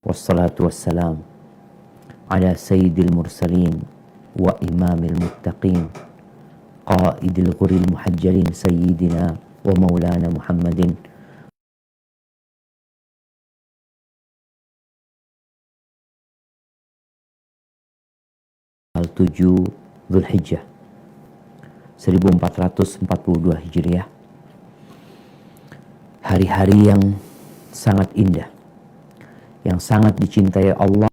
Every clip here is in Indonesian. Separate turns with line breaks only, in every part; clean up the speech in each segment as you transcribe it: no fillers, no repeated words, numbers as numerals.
Wassalatu wassalam ala sayyidil mursalin wa imamil muttaqin qaidil ghuril muhajjalin sayyidina wa maulana Muhammadin al-7 Dzulhijjah 1442 Hijriah. Hari-hari yang sangat indah, yang sangat dicintai Allah,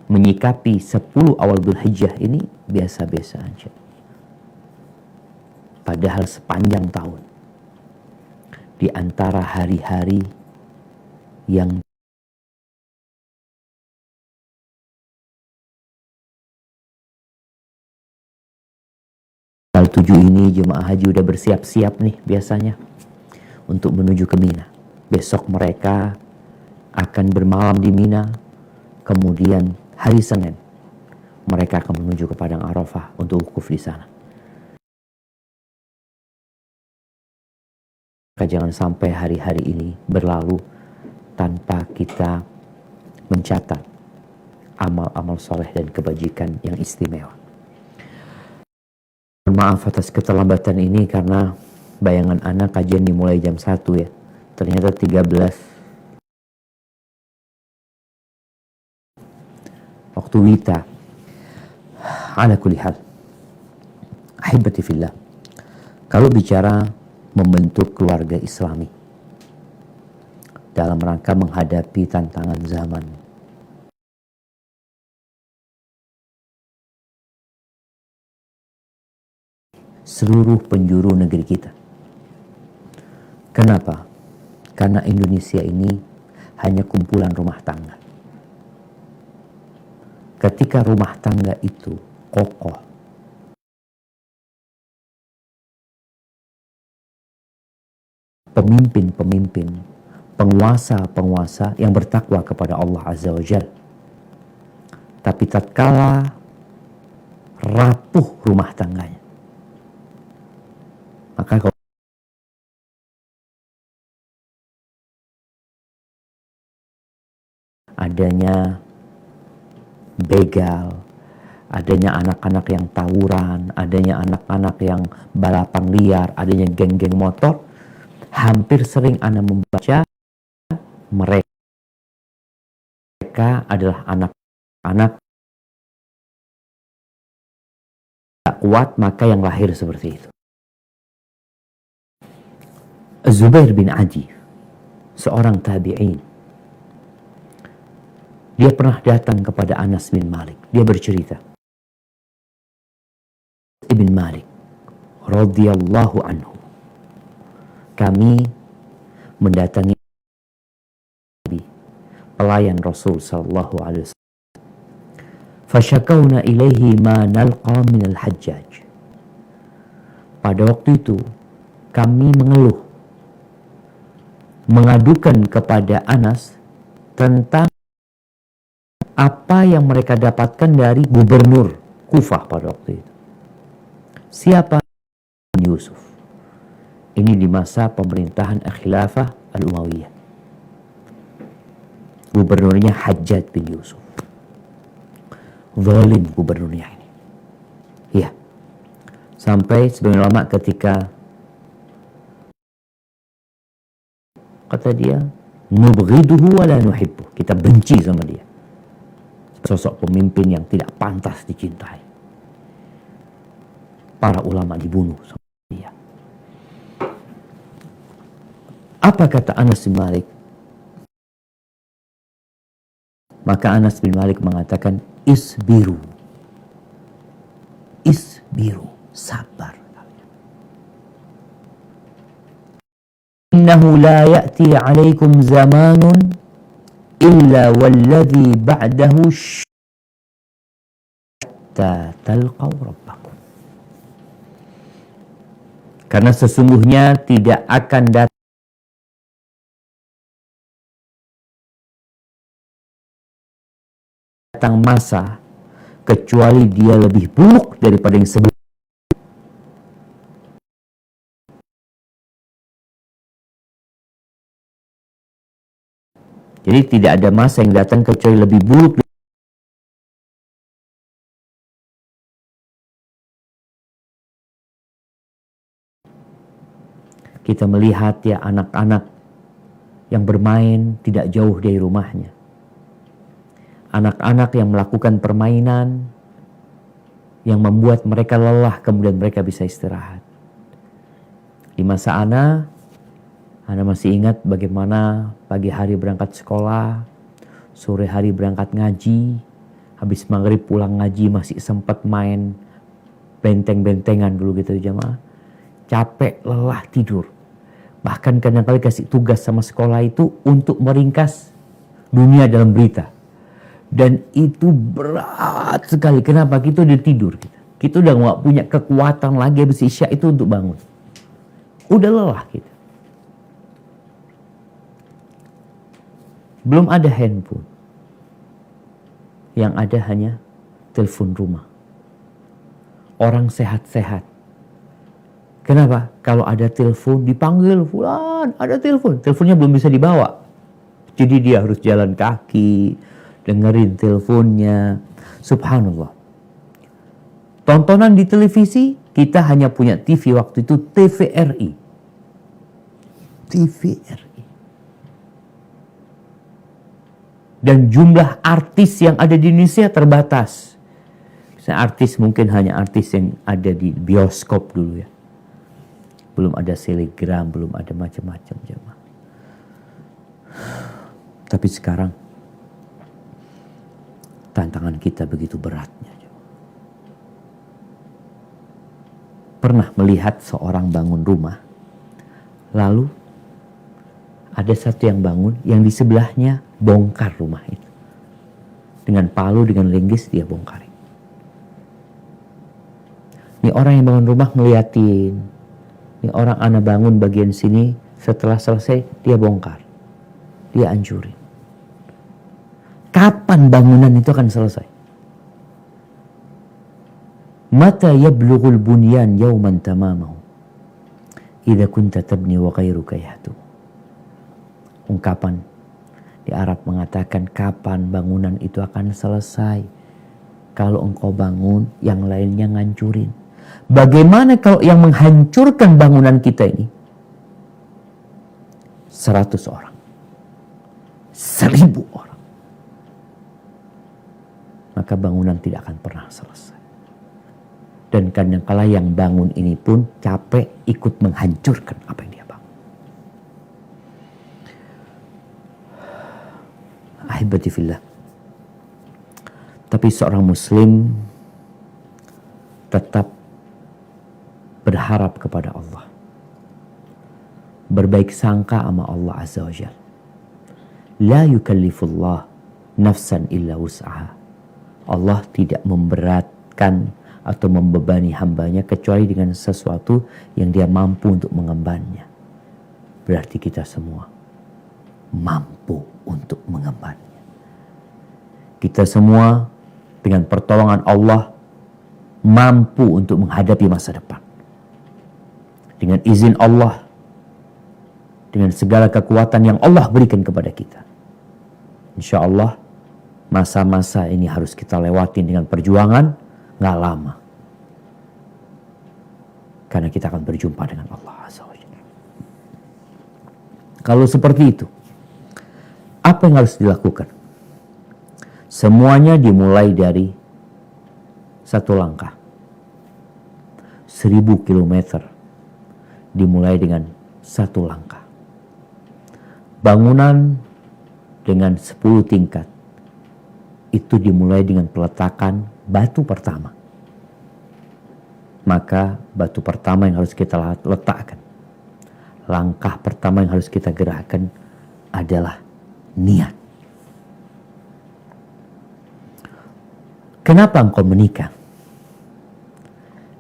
menyikapi 10 awal Dzulhijjah ini biasa-biasa aja. Padahal sepanjang tahun, di antara hari-hari yang tanggal 7 ini jemaah haji udah bersiap-siap nih biasanya untuk menuju ke Mina. Besok mereka akan bermalam di Mina, kemudian hari Senin mereka akan menuju ke Padang Arafah untuk wukuf di sana. Maka jangan sampai hari-hari ini berlalu tanpa kita mencatat amal-amal soleh dan kebajikan yang istimewa. Maaf atas keterlambatan ini karena bayangan anak kajian dimulai jam 1 ya. Ternyata 13 waktu wita. Ala kulli hal. Ahibati fillah. Kalau bicara membentuk keluarga Islami dalam rangka menghadapi tantangan zaman, seluruh penjuru negeri kita. Kenapa? Karena Indonesia ini hanya kumpulan rumah tangga. Ketika rumah tangga itu kokoh, pemimpin-pemimpin, penguasa-penguasa yang bertakwa kepada Allah Azza wa Jalla. Tapi tatkala rapuh rumah tangganya, maka kalau adanya begal, adanya anak-anak yang tawuran, adanya anak-anak yang balapan liar, adanya geng-geng motor, hampir sering Anda membaca mereka adalah anak-anak tak kuat, maka yang lahir seperti itu. Zubair bin Adi, seorang tabi'in, dia pernah datang kepada Anas bin Malik. Dia bercerita, Ibn Malik radhiyallahu anhu, kami mendatangi pelayan Rasul sallallahu alaihi wasallam. Fasyakawna ilaihi ma nalqa minal hajjaj. Pada waktu itu kami mengadukan kepada Anas tentang apa yang mereka dapatkan dari gubernur Kufah pada waktu itu. Siapa? Yusuf. Ini di masa pemerintahan Khilafah Al-Umayyah. Gubernurnya Hajjaj bin Yusuf. Zalim gubernurnya ini. Iya. Sampai sebagian ulama ketika kata dia, nubghiduhu wa la nuhibbu. Kita benci sama dia. Sosok pemimpin yang tidak pantas dicintai. Para ulama dibunuh sama dia. Apa kata Anas bin Malik? Maka Anas bin Malik mengatakan, isbiru. Isbiru. Sabar. Innahu la ya'ti alaikum zamanun illa walladhi ba'dahu hatta talqaw rabbakum. Karena sesungguhnya tidak akan datang masa kecuali dia lebih buruk daripada yang sebelumnya. Jadi tidak ada masa yang datang kecuali lebih buruk. Kita melihat ya anak-anak yang bermain tidak jauh dari rumahnya. Anak-anak yang melakukan permainan yang membuat mereka lelah, kemudian mereka bisa istirahat. Di masa Ana masih ingat bagaimana pagi hari berangkat sekolah, sore hari berangkat ngaji, habis maghrib pulang ngaji masih sempat main benteng-bentengan dulu gitu jamaah. Capek, lelah, tidur. Bahkan kadang-kadang kasih tugas sama sekolah itu untuk meringkas dunia dalam berita. Dan itu berat sekali. Kenapa? Kita udah tidur. Kita udah gak punya kekuatan lagi habis isya itu untuk bangun. Udah lelah kita. Belum ada handphone. Yang ada hanya telepon rumah. Orang sehat-sehat. Kenapa? Kalau ada telepon dipanggil, fulan ada telepon. Teleponnya belum bisa dibawa. Jadi dia harus jalan kaki, dengerin teleponnya. Subhanallah. Tontonan di televisi, kita hanya punya TV waktu itu TVRI. TVRI. Dan jumlah artis yang ada di Indonesia terbatas. Artis mungkin hanya artis yang ada di bioskop dulu ya. Belum ada selegram, belum ada macam-macam jemaah. Tapi sekarang tantangan kita begitu beratnya. Pernah melihat seorang bangun rumah, lalu ada satu yang bangun, yang di sebelahnya bongkar rumah itu. Dengan palu, dengan linggis dia bongkarin. Ini orang yang bangun rumah ngeliatin. Ini orang anak bangun bagian sini, setelah selesai dia bongkar. Dia hancurin. Kapan bangunan itu akan selesai? Mata yablughul bunyan yawman tamamahu. Idza kunta tabni wa ghairuka yahdu. Ungkapan di Arab mengatakan kapan bangunan itu akan selesai? Kalau engkau bangun, yang lainnya ngancurin. Bagaimana kalau yang menghancurkan bangunan kita ini 100 orang, 1000 orang, maka bangunan tidak akan pernah selesai. Dan kadang-kala yang bangun ini pun capek ikut menghancurkan apa yang dia bangun. Ahibati fillah. Tapi seorang muslim tetap berharap kepada Allah. Berbaik sangka sama Allah Azza wa Jalla. La yukallifullah nafsan illa wus'aha. Allah tidak memberatkan atau membebani hambanya kecuali dengan sesuatu yang dia mampu untuk mengembannya. Berarti kita semua mampu untuk mengembannya. Kita semua dengan pertolongan Allah mampu untuk menghadapi masa depan. Dengan izin Allah, dengan segala kekuatan yang Allah berikan kepada kita. Insya Allah, masa-masa ini harus kita lewatin dengan perjuangan, gak lama. Karena kita akan berjumpa dengan Allah Azza wa Jalla. Kalau seperti itu, apa yang harus dilakukan? Semuanya dimulai dari satu langkah. 1000 kilometer dimulai dengan satu langkah. Bangunan dengan 10 tingkat itu dimulai dengan peletakan batu pertama. Maka batu pertama yang harus kita letakkan, langkah pertama yang harus kita gerakkan adalah niat. Kenapa engkau menikah?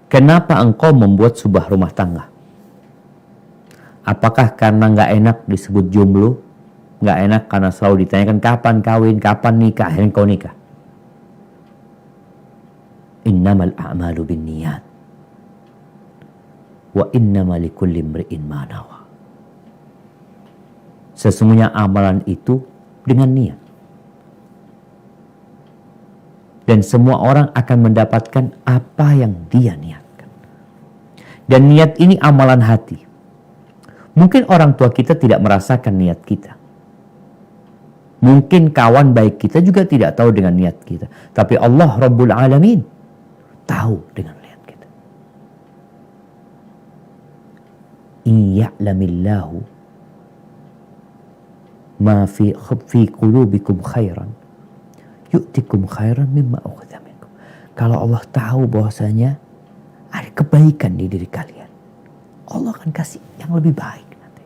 Kenapa engkau membuat sebuah rumah tangga? Apakah karena gak enak disebut jomblo? Gak enak karena selalu ditanyakan kapan kawin, kapan nikah, akhirnya kau nikah. Innamal a'malu binniyat. Wa innama likulli imri'in ma nawa. Sesungguhnya amalan itu dengan niat. Dan semua orang akan mendapatkan apa yang dia niatkan. Dan niat ini amalan hati. Mungkin orang tua kita tidak merasakan niat kita. Mungkin kawan baik kita juga tidak tahu dengan niat kita. Tapi Allah Rabbul Alamin tahu dengan niat kita. In ya'lamillahu ma fi qulubikum khairan yu'tikum khairan mimma ukhadha minkum. Kalau Allah tahu bahwasanya ada kebaikan di diri kalian, Allah akan kasih yang lebih baik nanti.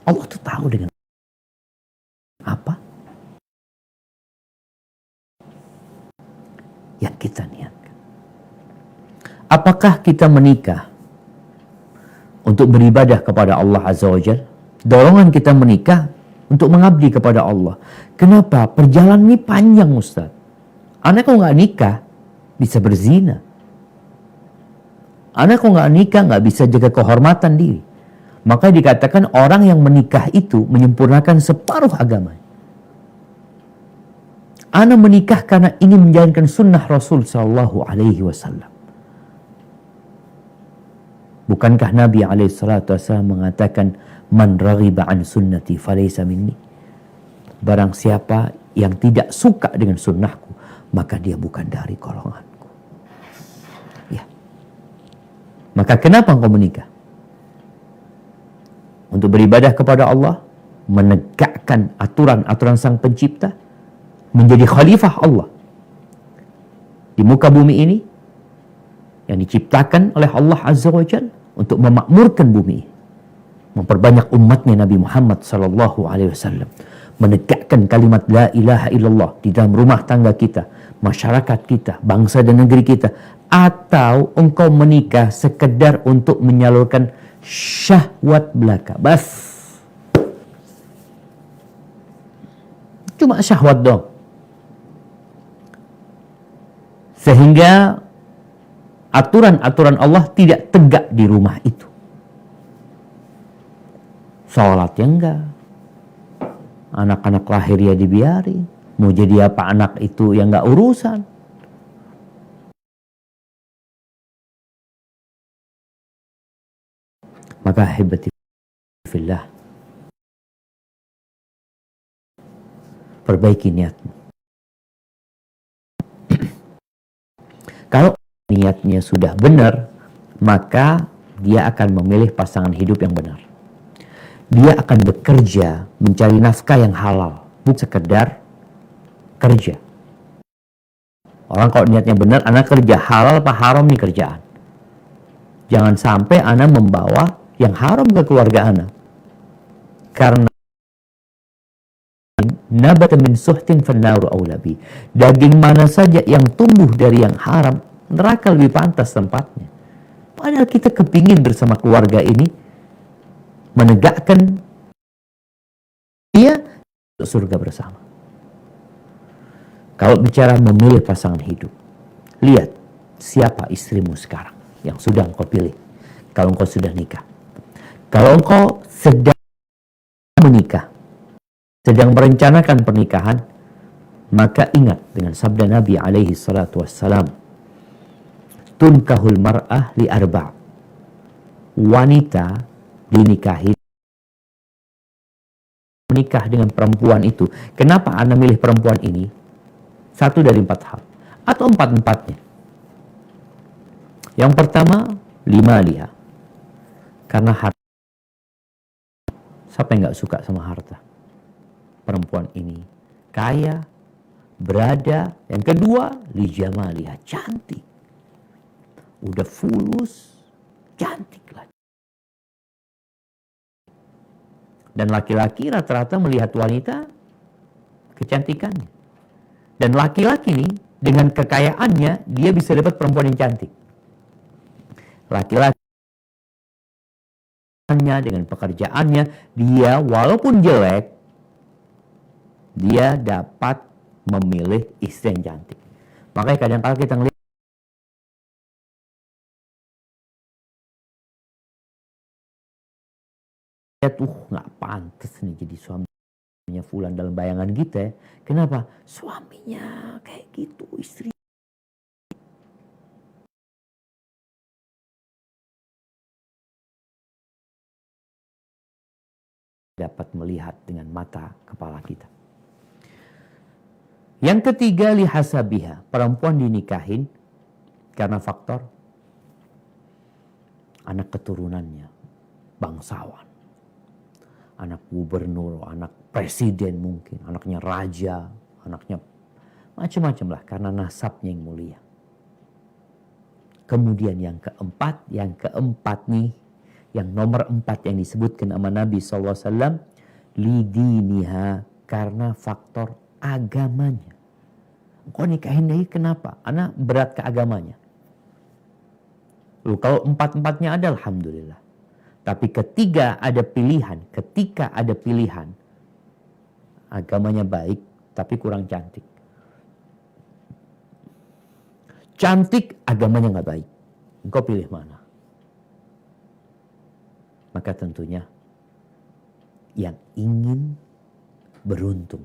Allah tuh tahu dengan apa yang kita niatkan. Apakah kita menikah untuk beribadah kepada Allah Azza wa Jalla? Dorongan kita menikah untuk mengabdi kepada Allah. Kenapa? Perjalanan ini panjang, Ustaz. Anak kalau nggak nikah bisa berzina. Anak kalau nggak nikah nggak bisa jaga kehormatan diri. Maka dikatakan orang yang menikah itu menyempurnakan separuh agama. Anak menikah karena ingin menjalankan sunnah Rasul Sallallahu Alaihi Wasallam. Bukankah Nabi Alaihi Wasallam mengatakan, "Man raghiba an sunnati falaysa minni." Barang siapa yang tidak suka dengan sunnahku, maka dia bukan dari golonganku. Ya. Maka kenapa engkau menikah? Untuk beribadah kepada Allah, menegakkan aturan-aturan Sang Pencipta, menjadi khalifah Allah di muka bumi ini yang diciptakan oleh Allah Azza wa Jalla untuk memakmurkan bumi, memperbanyak umatnya Nabi Muhammad sallallahu alaihi wasallam, menegakkan kalimat la ilaha illallah di dalam rumah tangga kita, masyarakat kita, bangsa dan negeri kita. Atau engkau menikah sekedar untuk menyalurkan syahwat belaka, bas, cuma syahwat dong, sehingga aturan-aturan Allah tidak tegak di rumah itu. Sholatnya enggak, anak-anak lahir ya dibiarin, mau jadi apa anak itu yang enggak urusan. Maka hebati fillah, perbaiki niatmu. Kalau niatnya sudah benar, maka dia akan memilih pasangan hidup yang benar. Dia akan bekerja mencari nafkah yang halal, bukan sekedar kerja. Orang kalau niatnya benar, anak kerja halal apa haram nih kerjaan. Jangan sampai anak membawa yang haram ke keluarga anak. Karena nabata min suhtin fannaru aulabi. Daging mana saja yang tumbuh dari yang haram, neraka lebih pantas tempatnya. Padahal kita kepingin bersama keluarga ini menegakkan dia surga bersama. Kalau bicara memilih pasangan hidup, lihat siapa istrimu sekarang yang sudah engkau pilih. Kalau engkau sudah nikah, kalau engkau sedang menikah, sedang merencanakan pernikahan, maka ingat dengan sabda Nabi alaihi salatu wassalam, tunkahul mar'ah li arba'. Wanita dinikahi, menikah dengan perempuan itu. Kenapa Anda milih perempuan ini? Satu dari 4 hal. Atau 4-4-nya. Yang pertama, 5 liha. Karena harta. Siapa yang gak suka sama harta? Perempuan ini kaya, berada. Yang kedua, li jamaliha, cantik. Udah fulus, cantik lah. Dan laki-laki rata-rata melihat wanita kecantikannya. Dan laki-laki nih, dengan kekayaannya, dia bisa dapat perempuan yang cantik. Laki-laki dengan pekerjaannya, dia walaupun jelek, dia dapat memilih istri yang cantik. Makanya kadang-kadang kita ngelihat nggak pantas nih jadi suami Fulan dalam bayangan kita. Kenapa? Suaminya kayak gitu, istri. Dapat melihat dengan mata kepala kita. Yang ketiga, lihasabiha. Perempuan dinikahin karena faktor anak keturunannya, bangsawan. Anak gubernur, anak presiden mungkin, anaknya raja, anaknya macam-macam lah, karena nasabnya yang mulia. Kemudian yang keempat nih, yang nomor 4 yang disebutkan sama Nabi SAW, lidiniha, karena faktor agamanya. Kok nikahin dia kenapa? Anak berat ke agamanya. Loh, kalau 4-4-nya ada, alhamdulillah. Tapi ketika ada pilihan, agamanya baik tapi kurang cantik. Cantik, agamanya nggak baik. Engkau pilih mana? Maka tentunya yang ingin beruntung.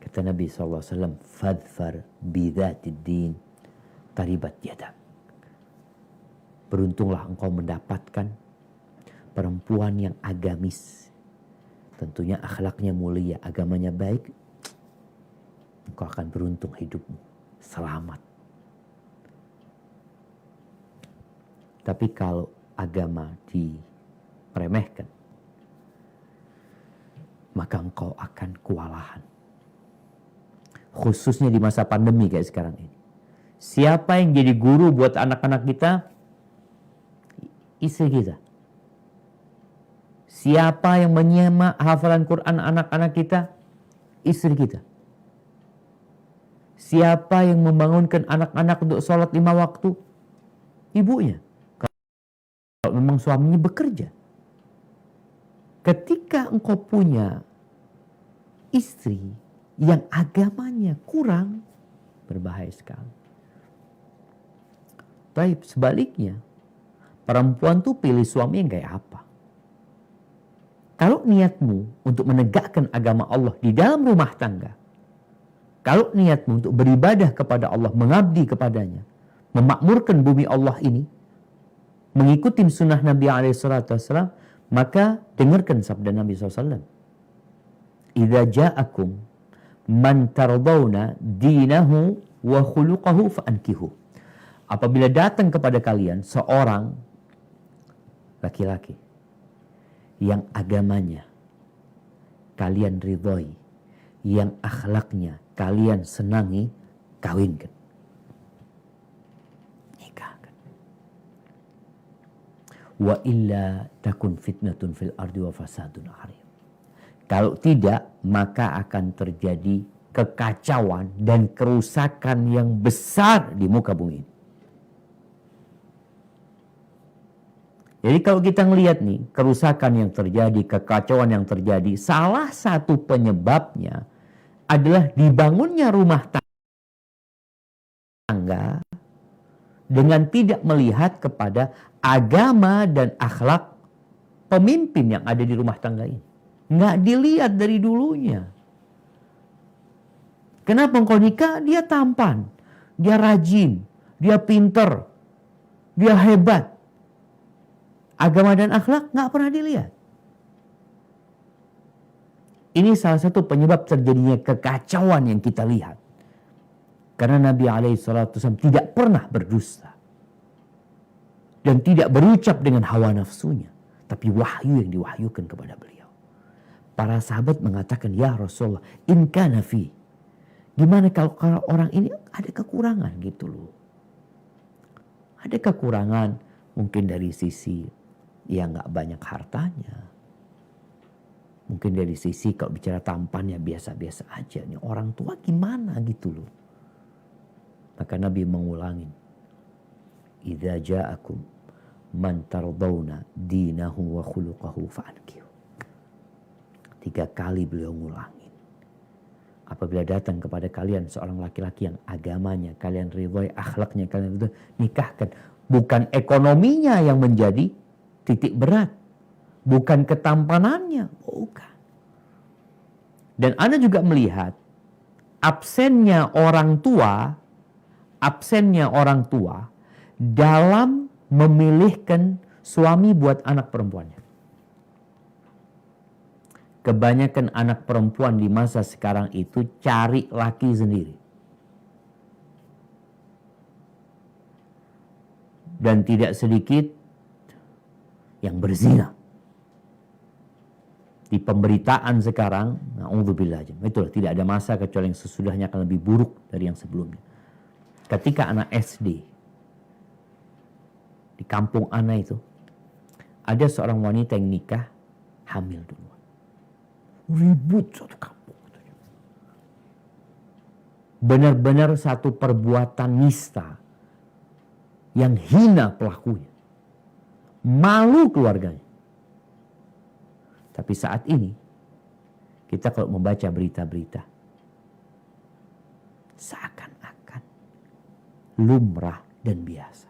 Kata Nabi SAW, fadfar bidatid din taribat yadak. Beruntunglah engkau mendapatkan perempuan yang agamis. Tentunya akhlaknya mulia, agamanya baik. Engkau akan beruntung hidupmu. Selamat. Tapi kalau agama diremehkan, maka engkau akan kewalahan. Khususnya di masa pandemi kayak sekarang ini. Siapa yang jadi guru buat anak-anak kita? Istri kita. Siapa yang menyimak hafalan Quran anak-anak kita? Istri kita. Siapa yang membangunkan anak-anak untuk sholat 5 waktu? Ibunya. Kalau memang suaminya bekerja. Ketika engkau punya istri yang agamanya kurang, berbahaya sekali. Baik, sebaliknya, perempuan tuh pilih suami yang kayak apa? Kalau niatmu untuk menegakkan agama Allah di dalam rumah tangga, kalau niatmu untuk beribadah kepada Allah, mengabdi kepadanya, memakmurkan bumi Allah ini, mengikuti sunnah Nabi SAW, maka dengarkan sabda Nabi SAW. Idza ja'akum man tardawna dinahu wa khuluquhu fa'ankihu. Apabila datang kepada kalian seorang laki-laki yang agamanya kalian ridhoi, yang akhlaknya kalian senangi, kawinkan. Nikahkan. Wa illa takun fitnatun fil ardi wa fasadun arim. Kalau tidak, maka akan terjadi kekacauan dan kerusakan yang besar di muka bumi. Jadi kalau kita ngelihat nih, kerusakan yang terjadi, kekacauan yang terjadi, salah satu penyebabnya adalah dibangunnya rumah tangga dengan tidak melihat kepada agama dan akhlak pemimpin yang ada di rumah tangga ini. Nggak dilihat dari dulunya. Kenapa engkau nikah? Dia tampan, dia rajin, dia pinter, dia hebat. Agama dan akhlak nggak pernah dilihat. Ini salah satu penyebab terjadinya kekacauan yang kita lihat. Karena Nabi SAW tidak pernah berdusta. Dan tidak berucap dengan hawa nafsunya. Tapi wahyu yang diwahyukan kepada beliau. Para sahabat mengatakan, ya Rasulullah, in kana fi. Gimana kalau orang ini ada kekurangan gitu loh. Ada kekurangan mungkin dari sisi ya nggak banyak hartanya. Mungkin dari sisi kalau bicara tampannya biasa-biasa aja. Nih orang tua gimana gitu loh. Maka Nabi mengulangi. Idza ja'akum man tardawna dinahu wa khuluquhu fa'ankihu. 3 kali beliau ngulangin. Apabila datang kepada kalian seorang laki-laki yang agamanya kalian ridhoi, akhlaknya kalian ridhoi, nikahkan. Bukan ekonominya yang menjadi titik berat. Bukan ketampanannya. Bukan. Dan Anda juga melihat absennya orang tua dalam memilihkan suami buat anak perempuannya. Kebanyakan anak perempuan di masa sekarang itu cari laki sendiri. Dan tidak sedikit yang berzina. Di pemberitaan sekarang, na'udzubillah, itulah tidak ada masa kecuali yang sesudahnya akan lebih buruk dari yang sebelumnya. Ketika anak SD di kampung Ana itu, ada seorang wanita yang nikah hamil duluan. Ribut satu kampung. Benar-benar satu perbuatan nista yang hina pelakunya. Malu keluarganya. Tapi saat ini, kita kalau membaca berita-berita, seakan-akan lumrah dan biasa.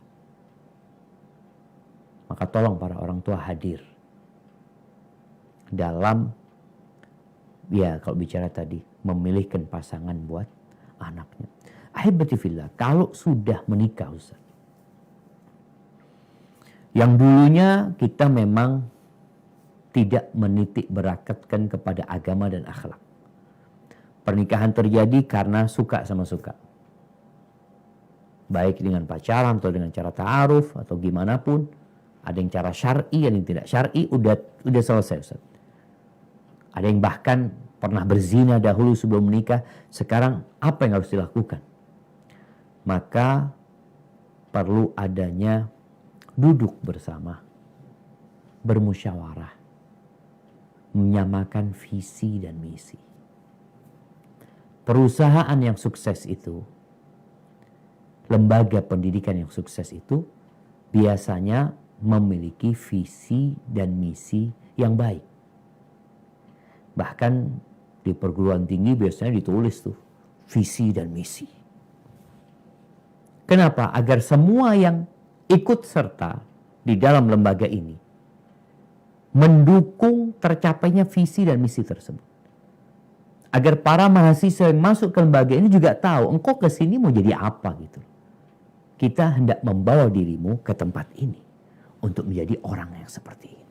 Maka tolong para orang tua hadir dalam, ya kalau bicara tadi, memilihkan pasangan buat anaknya. Ahibati fillah, kalau sudah menikah Ustaz, yang dulunya kita memang tidak menitik berakatkan kepada agama dan akhlak. Pernikahan terjadi karena suka sama suka. Baik dengan pacaran atau dengan cara ta'aruf atau gimana pun. Ada yang cara syar'i, ada yang tidak syar'i, udah selesai Ustaz. Ada yang bahkan pernah berzina dahulu sebelum menikah. Sekarang apa yang harus dilakukan? Maka perlu adanya duduk bersama, bermusyawarah, menyamakan visi dan misi. Perusahaan yang sukses itu, lembaga pendidikan yang sukses itu, biasanya memiliki visi dan misi yang baik. Bahkan di perguruan tinggi biasanya ditulis tuh, visi dan misi. Kenapa? Agar semua yang ikut serta di dalam lembaga ini mendukung tercapainya visi dan misi tersebut. Agar para mahasiswa yang masuk ke lembaga ini juga tahu, engkau ke sini mau jadi apa gitu. Kita hendak membawa dirimu ke tempat ini untuk menjadi orang yang seperti ini.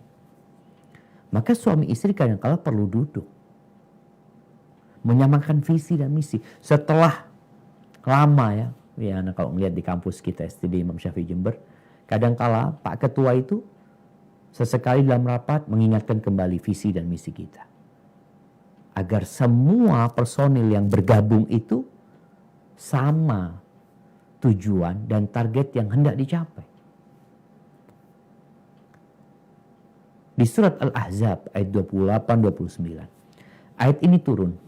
Maka suami istri kadang-kala perlu duduk, menyamakan visi dan misi. Setelah lama ya kalau melihat di kampus kita STD Imam Syafi'i Jember, kadang-kala Pak Ketua itu sesekali dalam rapat mengingatkan kembali visi dan misi kita. Agar semua personil yang bergabung itu sama tujuan dan target yang hendak dicapai. Di surat Al-Ahzab ayat 28-29. Ayat ini turun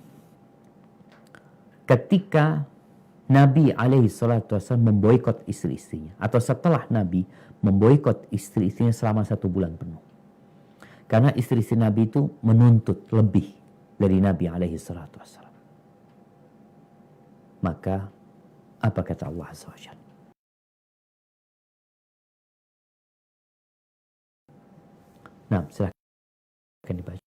ketika Nabi SAW memboikot istri-istrinya. Atau setelah Nabi memboikot istri-istrinya selama 1 bulan penuh. Karena istri-istri Nabi itu menuntut lebih dari Nabi SAW. Maka apa kata Allah SWT? Nah, silahkan dibaca.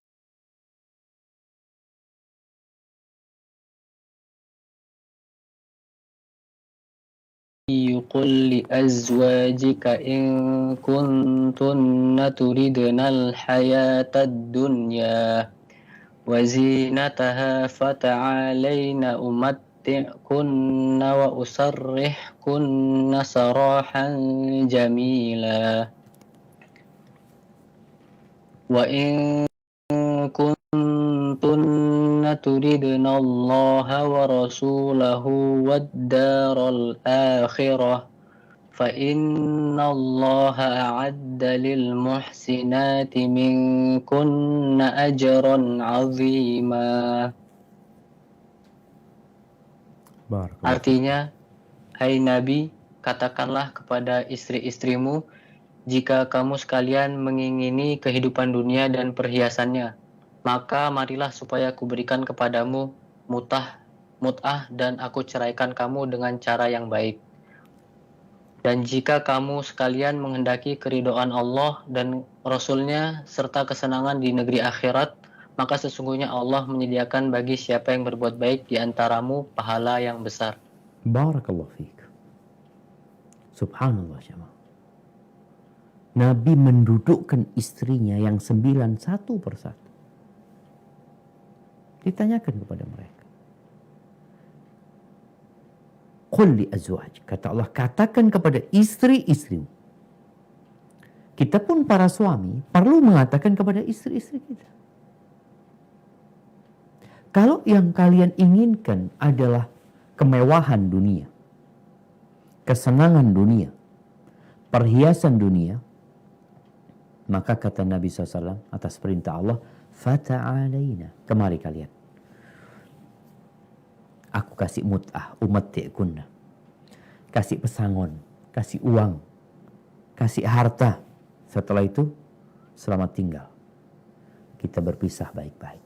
قل لأزواجك إن كنتن تردن الحياة الدنيا وزينتها فتعالين أمتعكن وأسرحكن سراحا جميلا وإن كنتن تردن الله ورسوله والدار الآخرة فإن الله أعد للمحسنات منكن أجرا عظيما. Artinya, hai Nabi, katakanlah kepada istri-istrimu, jika kamu sekalian mengingini kehidupan dunia dan perhiasannya, maka marilah supaya aku berikan kepadamu mut'ah dan aku ceraikan kamu dengan cara yang baik. Dan jika kamu sekalian menghendaki keridhaan Allah dan Rasul-Nya serta kesenangan di negeri akhirat, maka sesungguhnya Allah menyediakan bagi siapa yang berbuat baik di antaramu pahala yang besar.
Barakallahu fiik. Subhanallah jemaah. Nabi mendudukkan istrinya yang 9 satu persatu. Ditanyakan kepada mereka. Qul li azwaj, kata Allah, katakan kepada istri-istrimu. Kita pun para suami perlu mengatakan kepada istri-istri kita. Kalau yang kalian inginkan adalah kemewahan dunia, kesenangan dunia, perhiasan dunia, maka kata Nabi SAW atas perintah Allah, fata'alaina, kemari kalian. Aku kasih mut'ah, umatti'kunna. Kasih pesangon, kasih uang, kasih harta. Setelah itu, selamat tinggal. Kita berpisah baik-baik.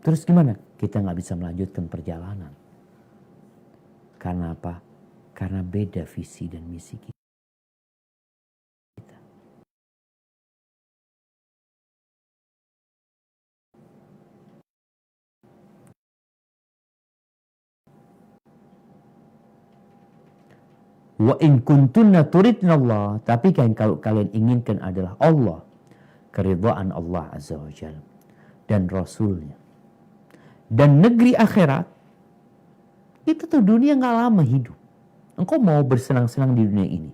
Terus gimana? Kita nggak bisa melanjutkan perjalanan. Karena apa? Karena beda visi dan misi kita. Wa in kuntunna turidna Allah, tapi kan kalau kalian inginkan adalah Allah, keridhaan Allah Azza wa Jalla dan Rasulnya dan negeri akhirat, kita tuh dunia nggak lama hidup. Engkau mau bersenang-senang di dunia ini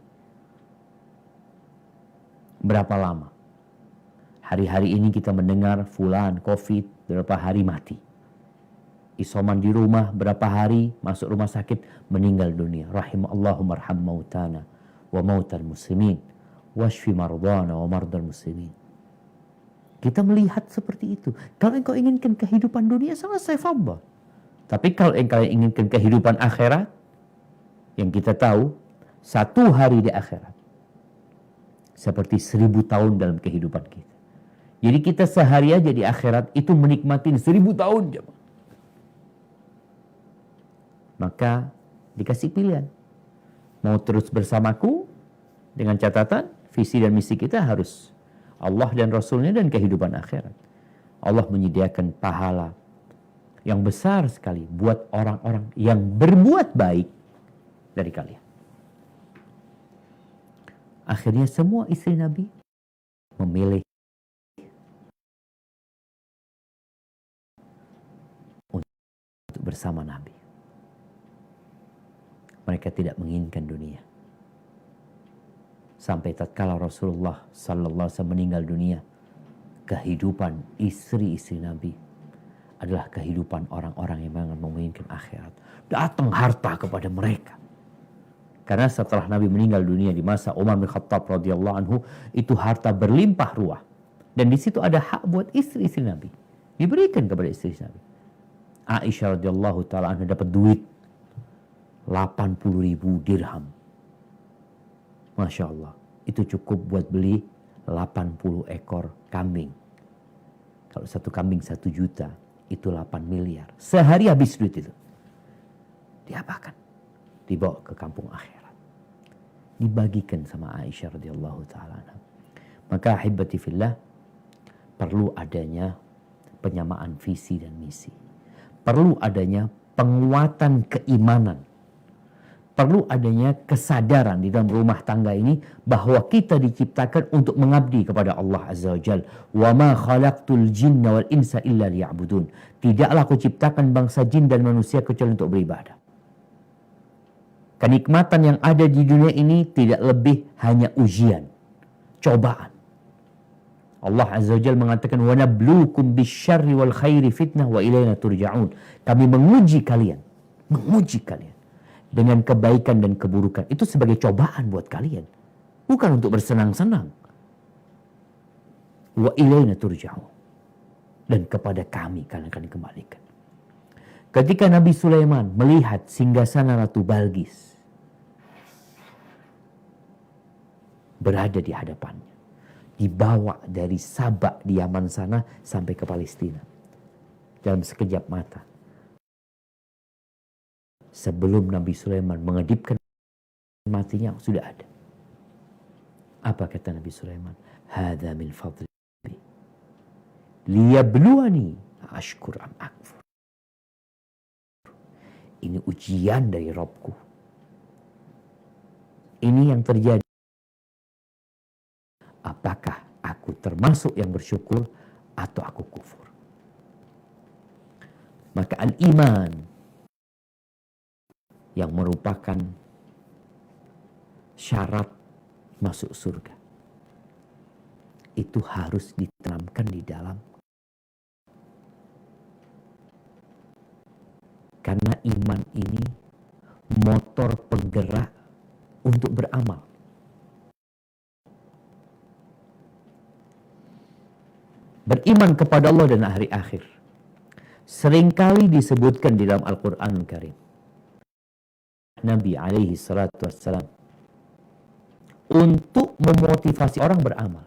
berapa lama? Hari-hari ini kita mendengar fulan COVID berapa hari mati. Isoman di rumah berapa hari, masuk rumah sakit, meninggal dunia. Rahimallahumma arham mautana wa mautal muslimin washfi mardana wa mardal muslimin. Kita melihat seperti itu. Kalau engkau inginkan kehidupan dunia, selesai, fadhal. Tapi kalau engkau inginkan kehidupan akhirat, yang kita tahu, 1 hari di akhirat seperti 1000 tahun dalam kehidupan kita. Jadi kita sehari aja di akhirat itu menikmatin 1000 tahun. Maka dikasih pilihan. Mau terus bersamaku dengan catatan visi dan misi kita harus Allah dan Rasulnya dan kehidupan akhirat. Allah menyediakan pahala yang besar sekali buat orang-orang yang berbuat baik dari kalian. Akhirnya semua istri Nabi memilih untuk bersama Nabi. Mereka tidak menginginkan dunia. Sampai tatkala Rasulullah sallallahu alaihi wasallam meninggal dunia, kehidupan istri-istri Nabi adalah kehidupan orang-orang yang memang menginginkan akhirat. Datang harta kepada mereka. Karena setelah Nabi meninggal dunia di masa Umar bin Khattab radhiyallahu anhu, itu harta berlimpah ruah. Dan di situ ada hak buat istri-istri Nabi. Diberikan kepada istri Nabi. Aisyah radhiyallahu taala anha dapat duit 80.000 dirham. Masya Allah. Itu cukup buat beli 80 ekor kambing. Kalau satu kambing 1 juta, itu 8 miliar. Sehari habis duit itu. Diapakan? Dibawa ke kampung akhirat. Dibagikan sama Aisyah radhiyallahu ta'ala. Maka ahibati fillah, perlu adanya penyamaan visi dan misi. Perlu adanya penguatan keimanan. Perlu adanya kesadaran di dalam rumah tangga ini bahwa kita diciptakan untuk mengabdi kepada Allah Azza wa Jalla. Wa ma khalaqtul jinna wal insa illa liya'budun. Tidaklah aku ciptakan bangsa jin dan manusia kecuali untuk beribadah. Kenikmatan yang ada di dunia ini tidak lebih hanya ujian, cobaan. Allah Azza wa Jalla mengatakan wa nabluukum bisyarri wal khairi fitnah wa ilaina turja'un. Kami menguji kalian dengan kebaikan dan keburukan. Itu sebagai cobaan buat kalian. Bukan untuk bersenang-senang. Wa ilaina turja'un. Dan kepada kami kalian akan dikembalikan. Ketika Nabi Sulaiman melihat singgasana Ratu Balqis berada di hadapannya, dibawa dari Sabak di Yaman sana sampai ke Palestina dalam sekejap mata. Sebelum Nabi Sulaiman mengedipkan matinya sudah ada. Apa kata Nabi Sulaiman? Hadza min fadli. liyabluwani ashkur am akfur. Ini ujian dari Robku. Ini yang terjadi. Apakah aku termasuk yang bersyukur atau aku kufur? Maka al-iman yang merupakan syarat masuk surga itu harus ditanamkan di dalam. Karena iman ini motor penggerak untuk beramal. Beriman kepada Allah dan hari akhir seringkali disebutkan di dalam Al-Quran Karim. Nabi alaihi salatu wassalam untuk memotivasi orang beramal.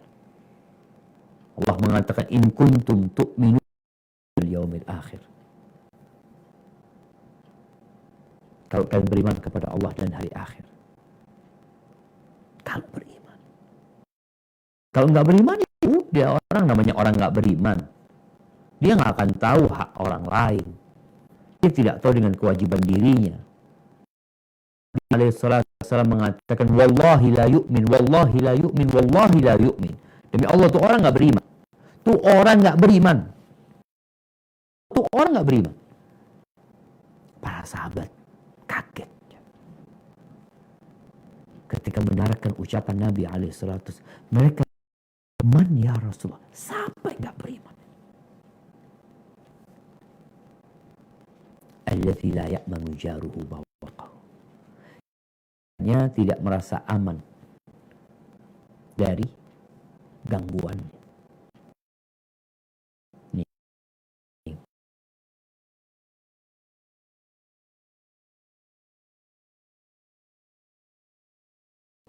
Allah mengatakan in kuntum tu'minu bil yaumil akhir. Kalau kalian beriman kepada Allah dan hari akhir. Kalau beriman. Kalau nggak beriman, dia orang namanya orang nggak beriman. Dia nggak akan tahu hak orang lain. Dia tidak tahu dengan kewajiban dirinya. Nabi SAW mengatakan wallahi la yu'min, wallahi la yu'min, wallahi la yu'min. Demi Allah tuh orang nggak beriman. Tuh orang nggak beriman. Tuh orang nggak beriman. Para sahabat kaget ketika mendengarkan ucapan Nabi SAW. Mereka, man ya Rasulullah, siapa yang nggak beriman? Alladzi la ya'manu jaruhu bawaqahu. Tidak merasa aman dari gangguannya.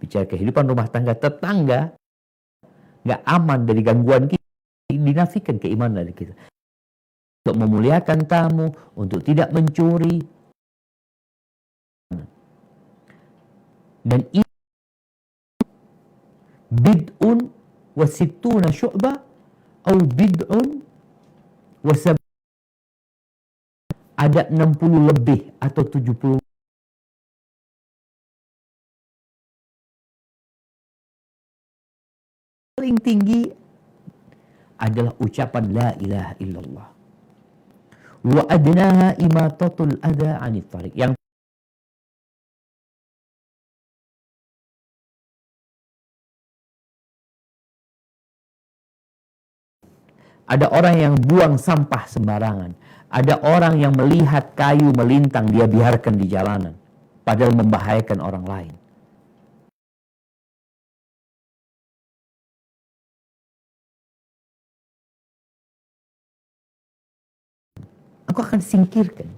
Bicara kehidupan rumah tangga, tetangga nggak aman dari gangguan kita, dinafikan keimanan dari kita. Untuk memuliakan tamu, untuk tidak mencuri. Dan ini bid'un wa sittuna syu'bah atau bid'un wa ada 60 lebih atau 70. Paling tinggi adalah ucapan la ilaha illallah. Wa adnaha imatatul adha 'anit thariq. Yang ada orang yang buang sampah sembarangan. Ada orang yang melihat kayu melintang, dia biarkan di jalanan. Padahal membahayakan orang lain. Aku akan singkirkan.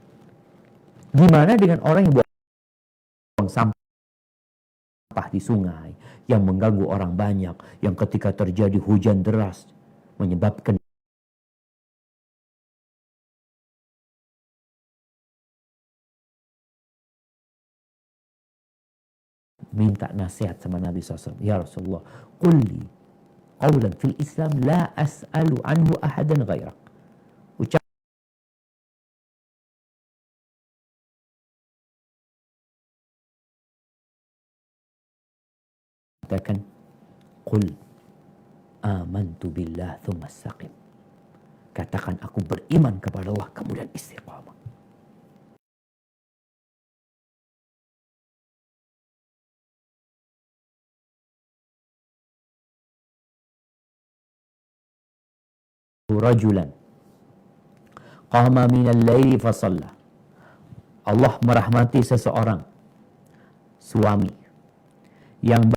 Gimana dengan orang yang buang sampah di sungai, yang mengganggu orang banyak, yang ketika terjadi hujan deras, menyebabkan minta nasihat sama Nabi SAW. Ya Rasulullah, qulli qawlan fil Islam la as'alu anhu ahadan ghairak. Katakan, qul amantu billah thumma istaqim. Katakan aku beriman kepada Allah kemudian istiqamah. Rajulan qama minal laili fa shalla. Allah merahmati seseorang suami yang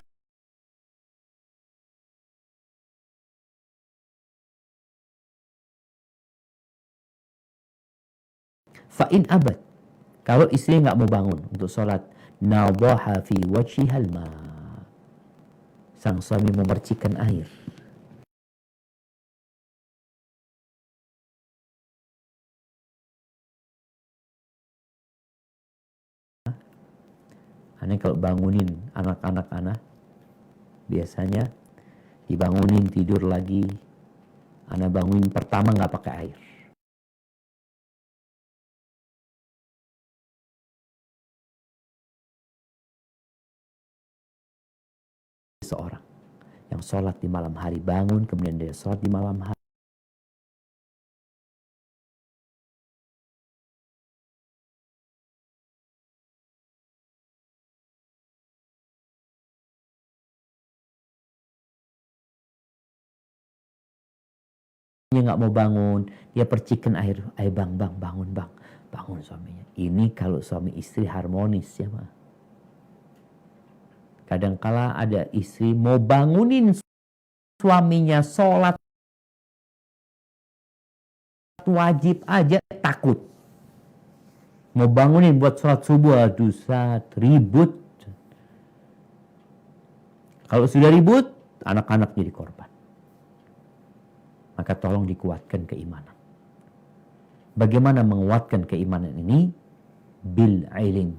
fa'in abad, kalau istri nggak mau bangun untuk sholat, nadhaha fi wajhihal ma, sang suami memercikan air. Aneh kalau bangunin anak-anak biasanya dibangunin tidur lagi, Ana bangunin pertama nggak pakai air. Seorang yang sholat di malam hari bangun, kemudian dia sholat di malam hari. Dia nggak mau bangun, dia percikan air, bang, bangun bang, bangun suaminya. Ini kalau suami istri harmonis ya mah. Kadangkala ada istri mau bangunin suaminya sholat wajib aja takut. Mau bangunin buat sholat subuh, aduh ribut. Kalau sudah ribut, anak-anak jadi korban. Maka tolong dikuatkan keimanan. Bagaimana menguatkan keimanan ini? Bil ilm.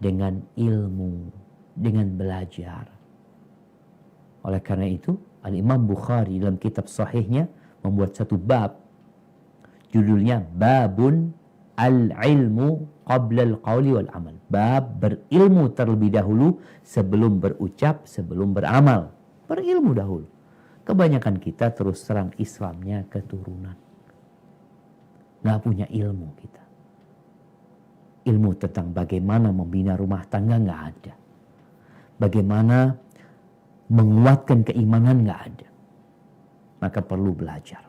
Dengan ilmu. Dengan belajar. Oleh karena itu, Al-Imam Bukhari dalam kitab sahihnya membuat satu bab. Judulnya Babun Al-Ilmu Qabla Al-Qawli Wal-Amal. Bab berilmu terlebih dahulu sebelum berucap, sebelum beramal. Berilmu dahulu. Kebanyakan kita terus terang Islamnya keturunan. Nggak punya ilmu kita. Ilmu tentang bagaimana membina rumah tangga nggak ada. Bagaimana menguatkan keimanan nggak ada. Maka perlu belajar.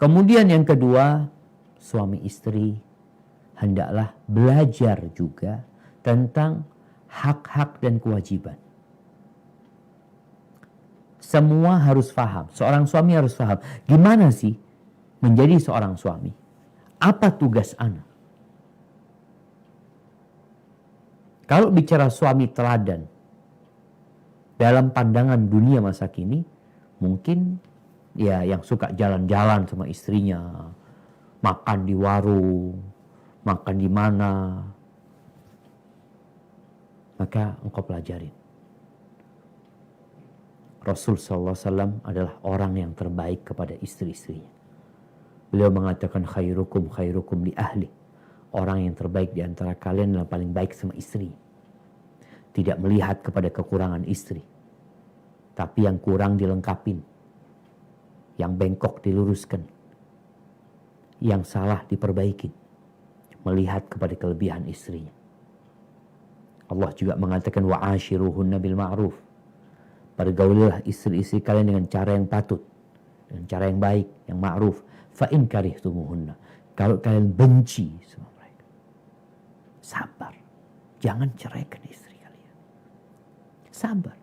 Kemudian yang kedua, suami istri hendaklah belajar juga tentang hak-hak dan kewajiban. Semua harus paham. Seorang suami harus paham. Gimana sih menjadi seorang suami? Apa tugas anak? Kalau bicara suami teladan, dalam pandangan dunia masa kini, mungkin ya yang suka jalan-jalan sama istrinya, makan di warung, makan di mana. Maka engkau pelajarin. Rasul SAW adalah orang yang terbaik kepada istri-istrinya. Beliau mengatakan khairukum li ahli. Orang yang terbaik di antara kalian adalah paling baik sama istri. Tidak melihat kepada kekurangan istri. Tapi yang kurang dilengkapin. Yang bengkok diluruskan. Yang salah diperbaikin. Melihat kepada kelebihan istrinya. Allah juga mengatakan wa'ashiruhunna bil ma'ruf. Pergaulilah istri-istri kalian dengan cara yang patut, dengan cara yang baik, yang ma'ruf. Fa in karihtumuhunna. Kalau kalian benci sama mereka, sabar. Jangan ceraikan istri kalian. Sabar.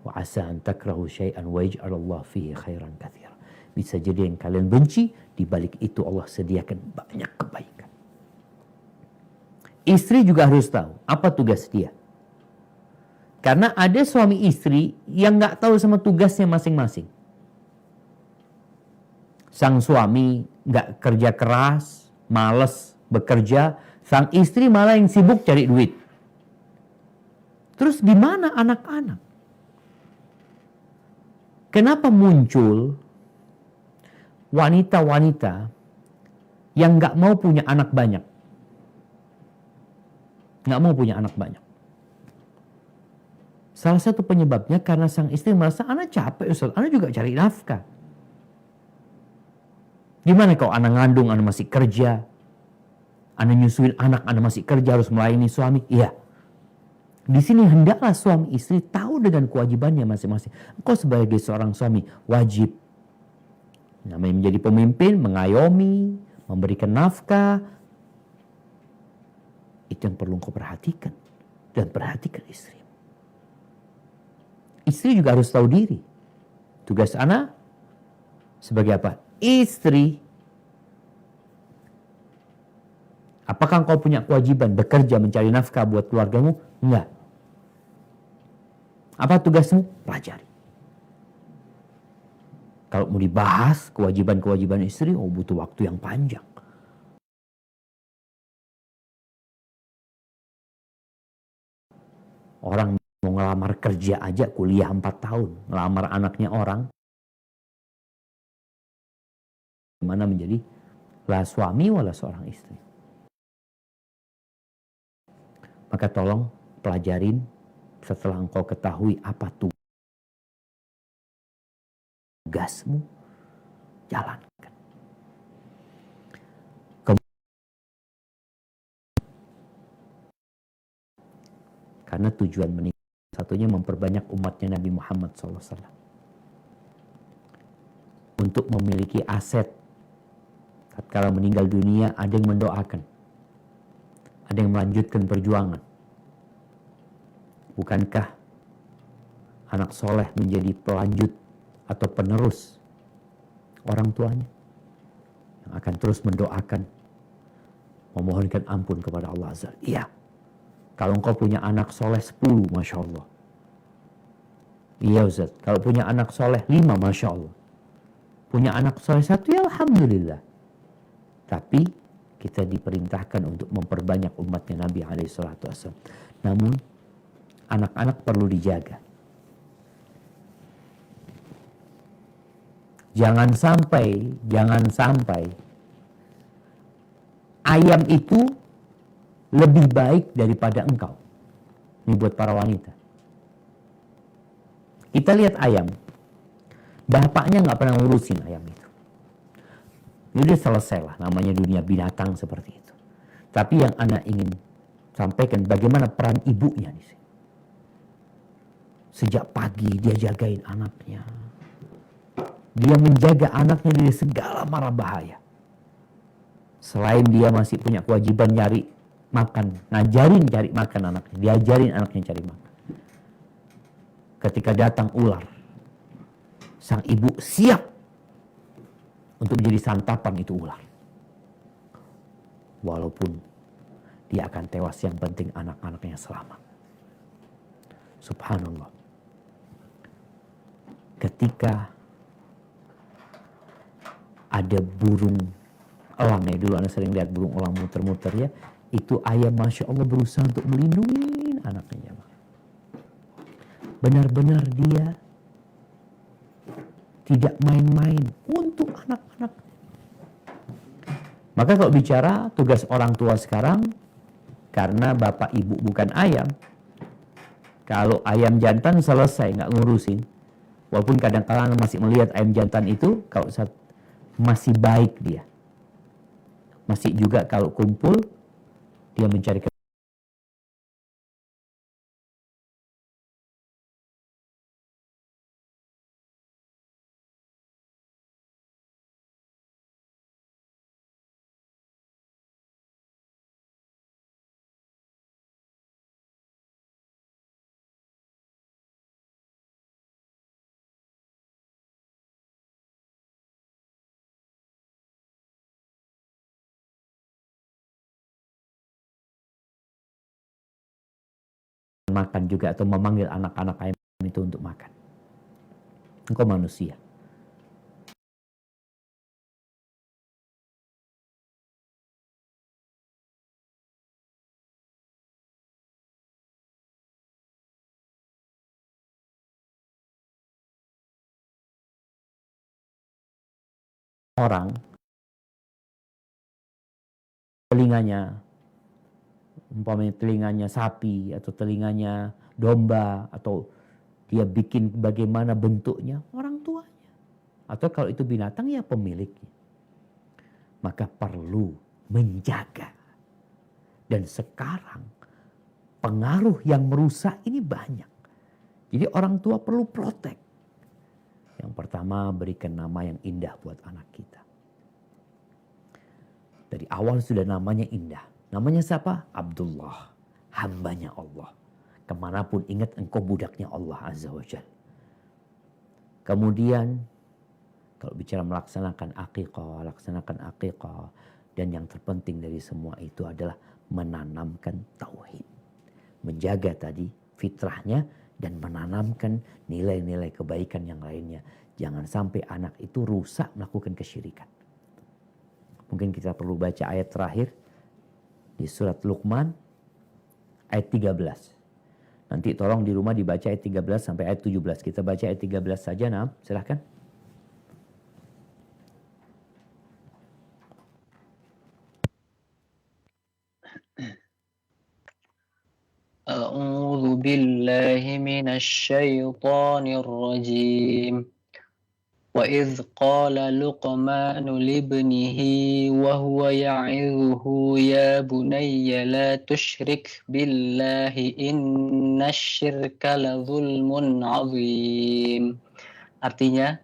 Wa asa an takrahu syai'an wa yaj'alallahu fihi khairan katsira. Bisa jadi yang kalian benci, di balik itu Allah sediakan banyak kebaikan. Istri juga harus tahu apa tugas dia. Karena ada suami istri yang nggak tahu sama tugasnya masing-masing. Sang suami nggak kerja keras, malas bekerja. Sang istri malah yang sibuk cari duit. Terus di mana anak-anak? Kenapa muncul wanita-wanita yang nggak mau punya anak banyak? Nggak mau punya anak banyak. Salah satu penyebabnya karena sang istri merasa, anak capek Ustaz, anak juga cari nafkah. Gimana kalau anak ngandung, anak masih kerja, anak nyusuin anak masih kerja, harus melayani suami? Iya. Di sini hendaklah suami istri tahu dengan kewajibannya masing-masing. Engkau sebagai seorang suami wajib namanya menjadi pemimpin, mengayomi, memberikan nafkah. Itu yang perlu engkau perhatikan. Dan perhatikan istri. Istri juga harus tahu diri. Tugas anak sebagai apa? Istri. Apakah engkau punya kewajiban bekerja mencari nafkah buat keluargamu? Enggak. Apa tugasmu? Pelajari. Kalau mau dibahas kewajiban-kewajiban istri, butuh waktu yang panjang. Orang mau ngelamar kerja aja kuliah 4 tahun. Ngelamar anaknya orang mana menjadi la suami wala seorang istri. Maka tolong pelajarin setelah engkau ketahui apa tugasmu, jalankan. Karena tujuan menikah satunya memperbanyak umatnya Nabi Muhammad SAW. Untuk memiliki aset. Tatkala meninggal dunia ada yang mendoakan. Ada yang melanjutkan perjuangan. Bukankah anak soleh menjadi pelanjut atau penerus orang tuanya? Yang akan terus mendoakan, memohonkan ampun kepada Allah Azza. Iya. Kalau engkau punya anak soleh 10, Masya Allah. Iya Ustaz. Kalau punya anak soleh 5, Masya Allah. Punya anak soleh 1, ya Alhamdulillah. Tapi kita diperintahkan untuk memperbanyak umatnya Nabi SAW. Namun anak-anak perlu dijaga. Jangan sampai ayam itu lebih baik daripada engkau. Ini buat para wanita. Kita lihat ayam. Bapaknya nggak pernah ngurusin ayam itu. Ini udah selesai lah, namanya dunia binatang seperti itu. Tapi yang anak ingin sampaikan bagaimana peran ibunya di sini. Sejak pagi dia jagain anaknya. Dia menjaga anaknya dari segala mara bahaya. Selain dia masih punya kewajiban nyari makan, ngajarin cari makan anaknya, diajarin anaknya cari makan. Ketika datang ular, sang ibu siap untuk menjadi santapan itu ular. Walaupun dia akan tewas, yang penting anak-anaknya selamat. Subhanallah. Ketika ada burung elang, ya dulu Anda sering lihat burung elang muter-muter ya, itu ayam Masya Allah berusaha untuk melindungi anaknya. Benar-benar dia tidak main-main untuk anak-anak. Maka kalau bicara tugas orang tua sekarang, karena bapak ibu bukan ayam, kalau ayam jantan selesai nggak ngurusin, walaupun kadang-kadang masih melihat ayam jantan itu kalau masih baik dia, masih juga kalau kumpul dia mencari makan juga atau memanggil anak-anak ayam itu untuk makan. Engkau manusia. Orang telinganya, umpamanya telinganya sapi atau telinganya domba, atau dia bikin bagaimana bentuknya, orang tuanya. Atau kalau itu binatang ya pemiliknya. Maka perlu menjaga. Dan sekarang pengaruh yang merusak ini banyak. Jadi orang tua perlu protek. Yang pertama, berikan nama yang indah buat anak kita. Dari awal sudah namanya indah. Namanya siapa? Abdullah. Hambanya Allah. Kemanapun ingat engkau budaknya Allah Azza wa Jalla. Kemudian kalau bicara melaksanakan akikah. Dan yang terpenting dari semua itu adalah menanamkan tauhid. Menjaga tadi fitrahnya dan menanamkan nilai-nilai kebaikan yang lainnya. Jangan sampai anak itu rusak melakukan kesyirikan. Mungkin kita perlu baca ayat terakhir di surat Luqman ayat 13. Nanti tolong di rumah dibaca ayat 13 sampai ayat 17. Kita baca ayat 13 saja, nah, silahkan.
بالله من الشيطان الرجيم وإذ قال لقمان لابنه وهو يعظه يا بني لا تشرك بالله إن الشرك لظلم عظيم. Artinya,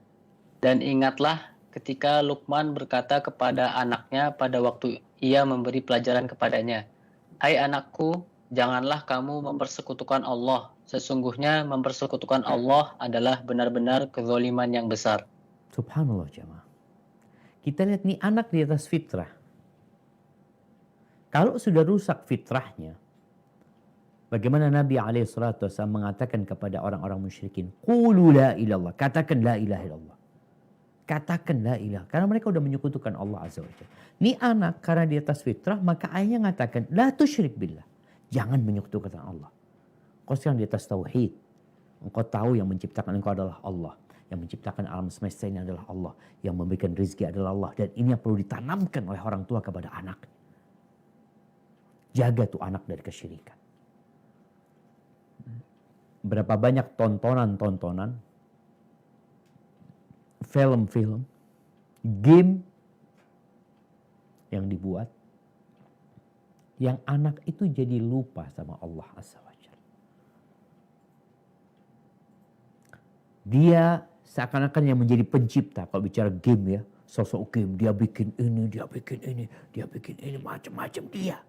dan ingatlah ketika Luqman berkata kepada anaknya pada waktu ia memberi pelajaran kepadanya, "Hai anakku, janganlah kamu mempersekutukan Allah. Sesungguhnya mempersekutukan Allah adalah benar-benar kezaliman yang besar."
Subhanallah jemaah. Kita lihat nih anak di atas fitrah. Kalau sudah rusak fitrahnya, bagaimana Nabi SAW mengatakan kepada orang-orang musyrikin, "Qulu la ilallah," katakan la ilaha illallah. Katakan la ilaha, karena mereka sudah menyekutukan Allah Azza wa Jalla. Ini anak karena di atas fitrah, maka ayahnya mengatakan la tusyrik billah. Jangan menyekutukan Allah. Kau sekarang di atas tauhid. Engkau tahu yang menciptakan engkau adalah Allah. Yang menciptakan alam semesta ini adalah Allah. Yang memberikan rezeki adalah Allah. Dan ini yang perlu ditanamkan oleh orang tua kepada anak. Jaga tuh anak dari kesyirikan. Berapa banyak tontonan-tontonan, film-film, game yang dibuat, yang anak itu jadi lupa sama Allah Azza wa Jalla. Dia seakan-akan yang menjadi pencipta kalau bicara game ya. Sosok game, dia bikin ini, dia bikin ini, dia bikin ini, macam-macam dia.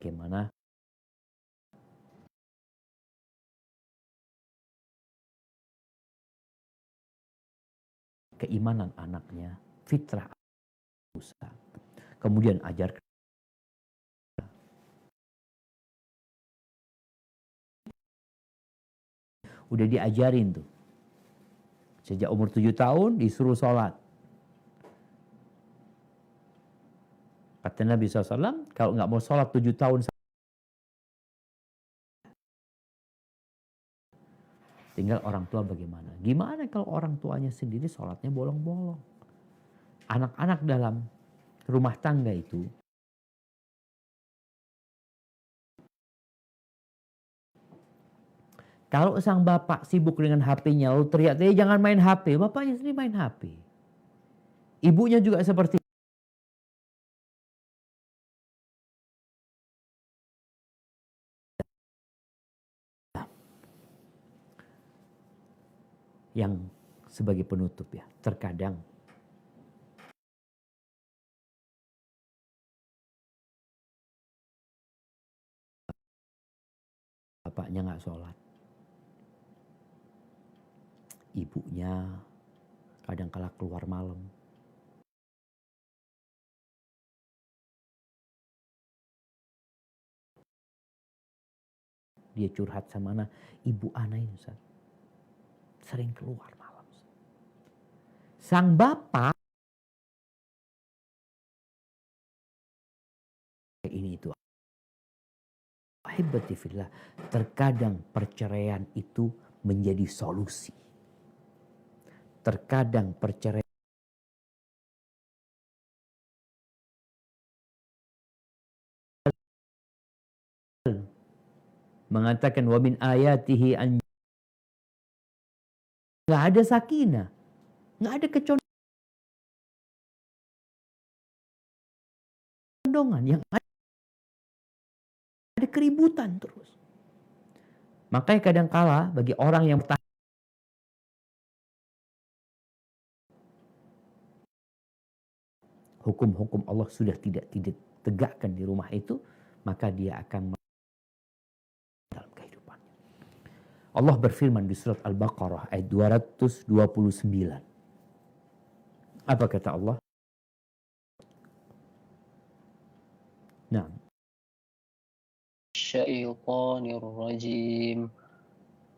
Bagaimana keimanan anaknya, fitrah Musa. Kemudian ajarkan. Udah diajarin tuh. Sejak umur 7 tahun disuruh sholat. Kata Nabi SAW, kalau nggak mau sholat 7 tahun, tinggal orang tua bagaimana. Gimana kalau orang tuanya sendiri sholatnya bolong-bolong. Anak-anak dalam rumah tangga itu, kalau sang bapak sibuk dengan HP-nya, lalu teriak-teriak jangan main HP, bapaknya sendiri main HP. Ibunya juga seperti yang sebagai penutup ya. Terkadang bapaknya nggak sholat. Ibunya kadang-kala keluar malam. Dia curhat sama anak, ibu anak ini Ustaz, sering keluar malam. Sang bapak ini itu. Ahibatifillah, terkadang perceraian itu menjadi solusi. Terkadang perceraian mengatakan wa min ayatihi an, nggak ada sakinah, nggak ada kecondongan, yang ada keributan terus. Makanya kadang-kala bagi orang yang hukum-hukum Allah sudah tidak ditegakkan di rumah itu, maka dia akan dalam kehidupannya. Allah berfirman di surat Al-Baqarah ayat 229. Apa kata Allah? Nah,
Syaitanir rajim.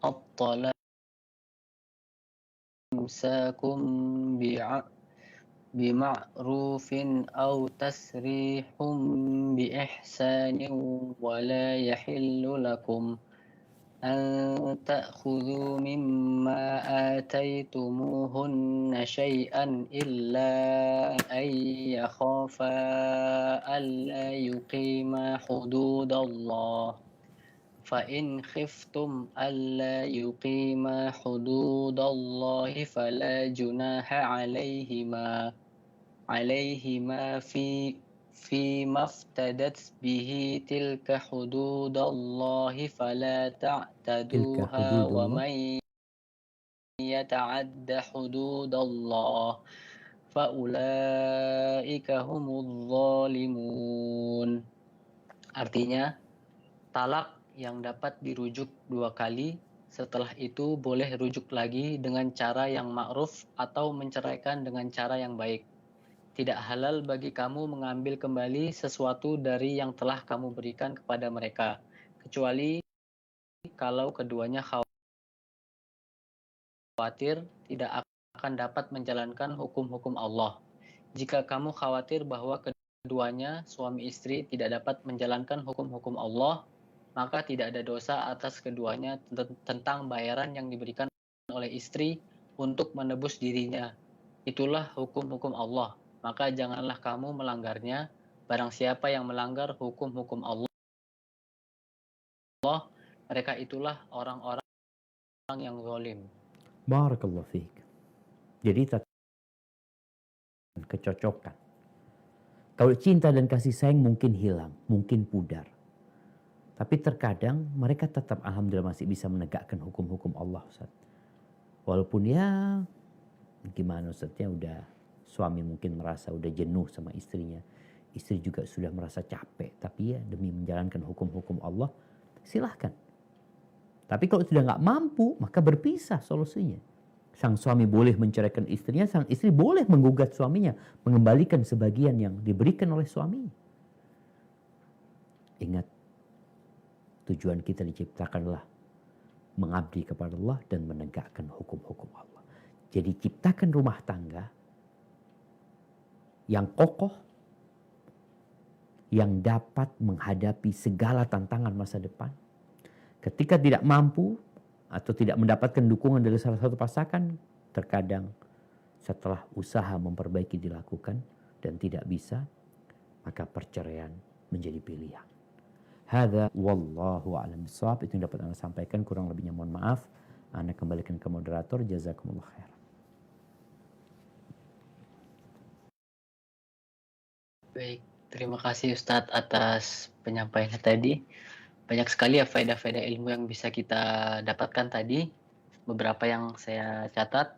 At-talaq imsakum بمعروف أو تسريح بإحسان ولا يحل لكم أن تأخذوا مما آتيتموهن شيئا إلا أن يخافا ألا يقيما حدود الله فإن خفتم ألا يقيما حدود الله فلا جناح عليهما فيما افتدت به تلك حدود الله فلا
تلك
تعتدوها
حدود الله.
ومن يتعد حدود الله فأولئك هم الظالمون. Artinya, talak yang dapat dirujuk 2 kali, setelah itu boleh rujuk lagi dengan cara yang ma'ruf atau menceraikan dengan cara yang baik. Tidak halal bagi kamu mengambil kembali sesuatu dari yang telah kamu berikan kepada mereka, kecuali kalau keduanya khawatir tidak akan dapat menjalankan hukum-hukum Allah. Jika kamu khawatir bahwa keduanya, suami istri, tidak dapat menjalankan hukum-hukum Allah, maka tidak ada dosa atas keduanya tentang bayaran yang diberikan oleh istri untuk menebus dirinya. Itulah hukum-hukum Allah, maka janganlah kamu melanggarnya. Barang siapa yang melanggar hukum-hukum Allah, mereka itulah orang-orang yang zalim.
Barakallahu fiik. Jadi kecocokan. Kalau cinta dan kasih sayang mungkin hilang, mungkin pudar. Tapi terkadang mereka tetap alhamdulillah masih bisa menegakkan hukum-hukum Allah, Ustaz. Walaupun ya gimana Ustaznya, udah suami mungkin merasa udah jenuh sama istrinya. Istri juga sudah merasa capek. Tapi ya demi menjalankan hukum-hukum Allah, silahkan. Tapi kalau sudah nggak mampu, maka berpisah solusinya. Sang suami boleh menceraikan istrinya, sang istri boleh menggugat suaminya, mengembalikan sebagian yang diberikan oleh suaminya. Ingat, tujuan kita diciptakanlah mengabdi kepada Allah dan menegakkan hukum-hukum Allah. Jadi ciptakan rumah tangga yang kokoh, yang dapat menghadapi segala tantangan masa depan. Ketika tidak mampu atau tidak mendapatkan dukungan dari salah satu pasangan, terkadang setelah usaha memperbaiki dilakukan dan tidak bisa, maka perceraian menjadi pilihan. Hadza wallahu a'lam bishawab. Itu yang dapat Anda sampaikan, kurang lebihnya mohon maaf. Anda kembalikan ke moderator. Jazakumullah khair.
Baik, terima kasih Ustadz atas penyampaiannya tadi. Banyak sekali ya faedah-faedah ilmu yang bisa kita dapatkan tadi. Beberapa yang saya catat,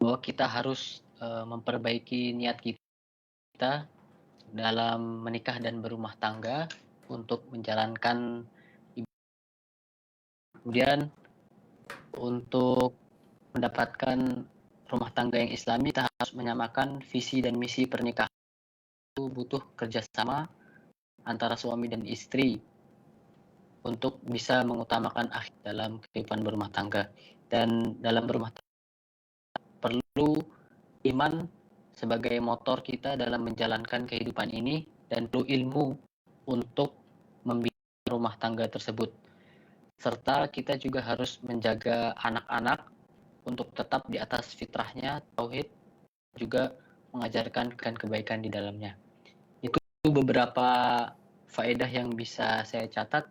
bahwa kita harus memperbaiki niat kita dalam menikah dan berumah tangga untuk menjalankan ibadah. Kemudian untuk mendapatkan rumah tangga yang islami, kita harus menyamakan visi dan misi pernikahan. Itu butuh kerjasama antara suami dan istri untuk bisa mengutamakan akhir dalam kehidupan berumah tangga. Dan dalam berumah tangga perlu iman sebagai motor kita dalam menjalankan kehidupan ini, dan perlu ilmu untuk membina rumah tangga tersebut. Serta kita juga harus menjaga anak-anak untuk tetap di atas fitrahnya, tauhid, juga mengajarkan kebaikan di dalamnya. Itu beberapa faedah yang bisa saya catat.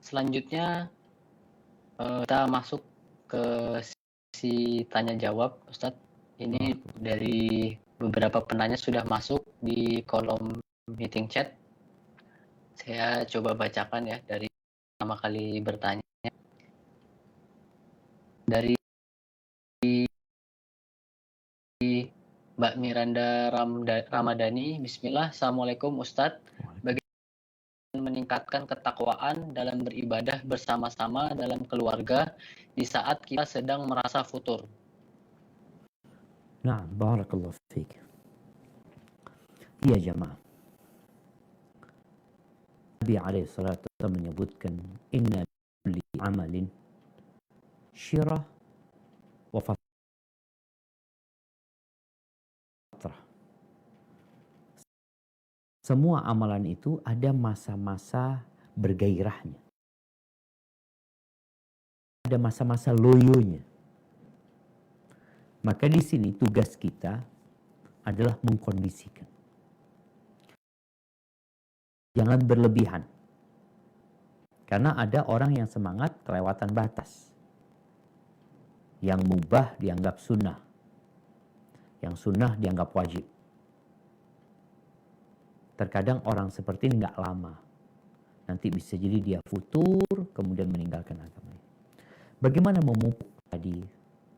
Selanjutnya kita masuk ke sesi tanya jawab, Ustadz. Ini dari beberapa penanya sudah masuk di kolom meeting chat. Saya coba bacakan ya dari pertama kali bertanya. Dari Mbak Miranda Ramadhani. Bismillah. Assalamualaikum Ustadz. Meningkatkan ketakwaan dalam beribadah bersama-sama dalam keluarga di saat kita sedang merasa futur.
Nah, barakallahu fiik. Iya jemaah. Nabi alaihi salatu wasallam menyebutkan inna li amalin syirah wa fatrah. Semua amalan itu ada masa-masa bergairahnya. Ada masa-masa loyonya. Maka di sini tugas kita adalah mengkondisikan. Jangan berlebihan. Karena ada orang yang semangat kelewatan batas. Yang mubah dianggap sunnah. Yang sunnah dianggap wajib. Terkadang orang seperti ini nggak lama. Nanti bisa jadi dia futur, kemudian meninggalkan agamanya. Bagaimana memupuk tadi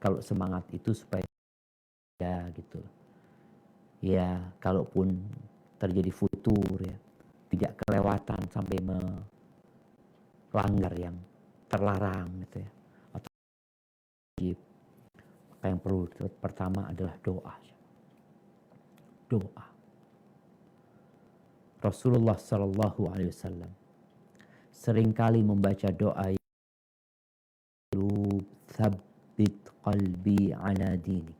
kalau semangat itu supaya ya gitu. Ya, kalaupun terjadi futur ya, tidak kelewatan sampai melanggar yang terlarang gitu ya. Atau wajib. Maka yang perlu pertama adalah doa. Doa. Rasulullah Sallallahu Alaihi Wasallam seringkali membaca doa Thabbit qalbi ala dini.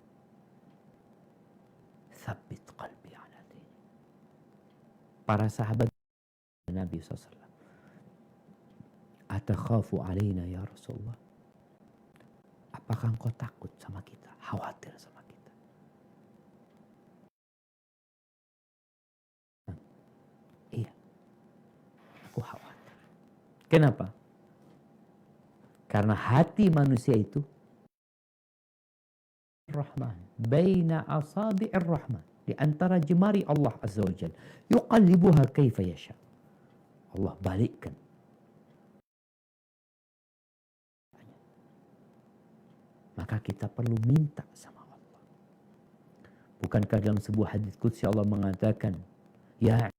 Thabbit qalbi ala dini. Para sahabat Nabi SAW. Atakhafu alaina ya Rasulullah. Apakah engkau takut sama kita? Khawatir sama kita? Iya. Aku khawatir. Kenapa? Karena hati manusia itu Rahman, baina asabi'ir Rahman, di antara jemari Allah Azza wa Jalla, yuqallibuha kaifa yasha. Allah balikkan. Maka kita perlu minta sama Allah. Bukankah dalam sebuah hadis qudsi Allah mengatakan, ya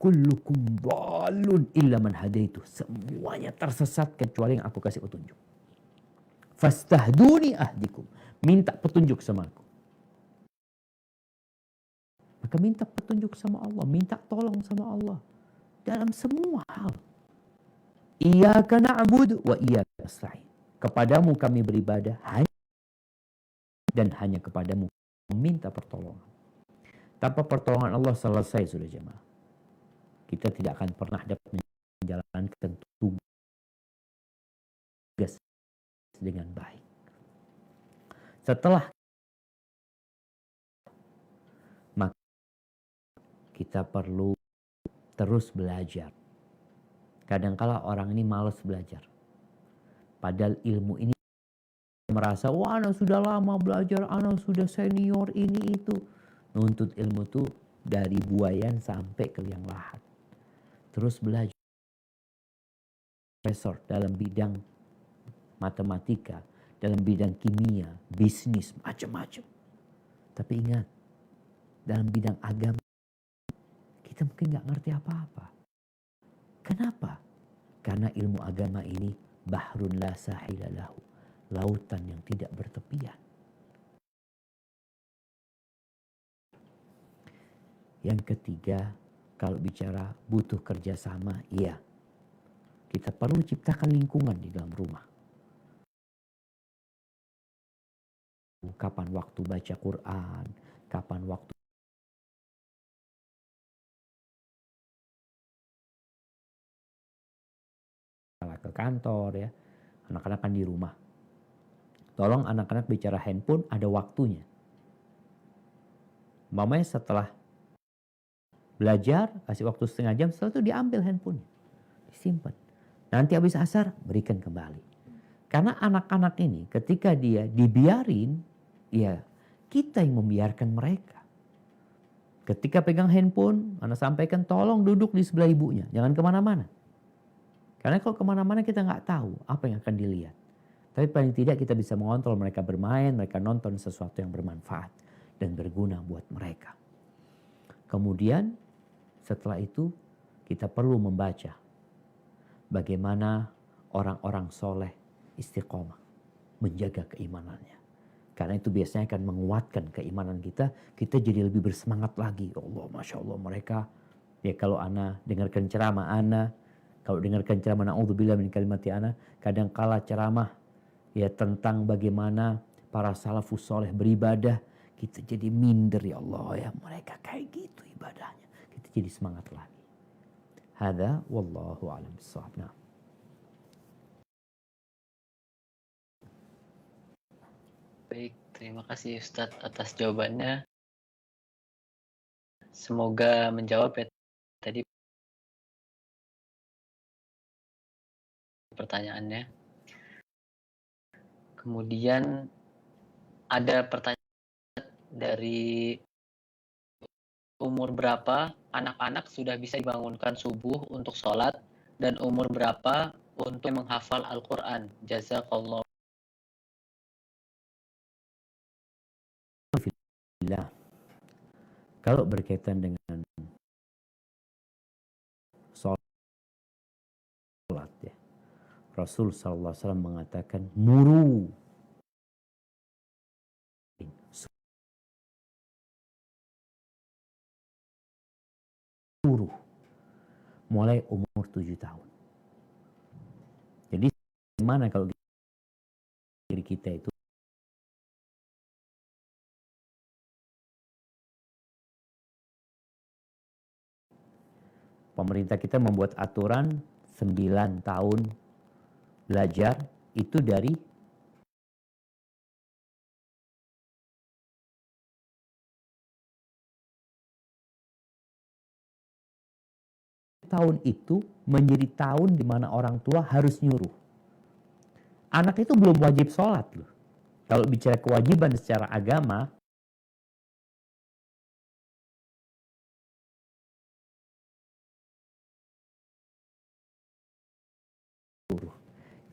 kullukum dhalun illa man hadaitu. Semuanya tersesat kecuali yang aku kasih petunjuk. Fastahduni ahdikum. Minta petunjuk sama aku. Maka minta petunjuk sama Allah. Minta tolong sama Allah. Dalam semua hal. Iyyaka na'budu wa iyyaka nasta'in. Kepadamu kami beribadah dan hanya kepadamu meminta pertolongan. Tanpa pertolongan Allah selesai sudah jemaah. Kita tidak akan pernah dapat menjalankan tugas dengan baik. Setelah maka kita perlu terus belajar. Kadangkala orang ini malas belajar. Padahal ilmu ini merasa, wah anak sudah lama belajar, anak sudah senior ini itu. Nuntut ilmu itu dari buayan sampai ke liang lahat. Terus belajar. Profesor dalam bidang matematika, dalam bidang kimia, bisnis, macam-macam. Tapi ingat, dalam bidang agama, kita mungkin nggak ngerti apa-apa. Kenapa? Karena ilmu agama ini bahrun la sahila lahu, lautan yang tidak bertepian. Yang ketiga, kalau bicara butuh kerjasama, iya. Kita perlu ciptakan lingkungan di dalam rumah. Kapan waktu baca Quran, kapan waktu ke kantor ya, anak-anak kan di rumah. Tolong anak-anak bicara handphone ada waktunya. Mamanya setelah belajar, kasih waktu setengah jam, setelah itu diambil handphonenya. Disimpan. Nanti habis asar, berikan kembali. Karena anak-anak ini ketika dia dibiarin, ya kita yang membiarkan mereka. Ketika pegang handphone, anak sampaikan tolong duduk di sebelah ibunya. Jangan kemana-mana. Karena kalau kemana-mana kita nggak tahu apa yang akan dilihat. Tapi paling tidak kita bisa mengontrol mereka bermain, mereka nonton sesuatu yang bermanfaat dan berguna buat mereka. Kemudian setelah itu kita perlu membaca bagaimana orang-orang soleh istiqomah menjaga keimanannya. Karena itu biasanya akan menguatkan keimanan kita. Kita jadi lebih bersemangat lagi. Allah, Masya Allah mereka. Ya kalau ana dengarkan ceramah ana, kalau dengarkan ceramah na'udzubillah min kalimati ana, kadangkala ceramah ya tentang bagaimana para salafus soleh beribadah, kita jadi minder, ya Allah ya, mereka kayak gitu ibadahnya. Kita jadi semangat lagi. Hadza wallahu a'lam bissawab. Nah.
Baik, terima kasih Ustadz atas jawabannya. Semoga menjawab ya tadi pertanyaannya. Kemudian ada pertanyaan dari umur berapa anak-anak sudah bisa dibangunkan subuh untuk sholat dan umur berapa untuk menghafal Al-Quran. Jazakallah.
Kalau berkaitan dengan sholat ya, Rasul SAW mengatakan muru suruh mulai umur 7 tahun. Jadi gimana kalau diri kita itu pemerintah kita membuat aturan 9 tahun belajar itu dari tahun itu menjadi tahun di mana orang tua harus nyuruh. Anak itu belum wajib sholat loh. Kalau bicara kewajiban secara agama,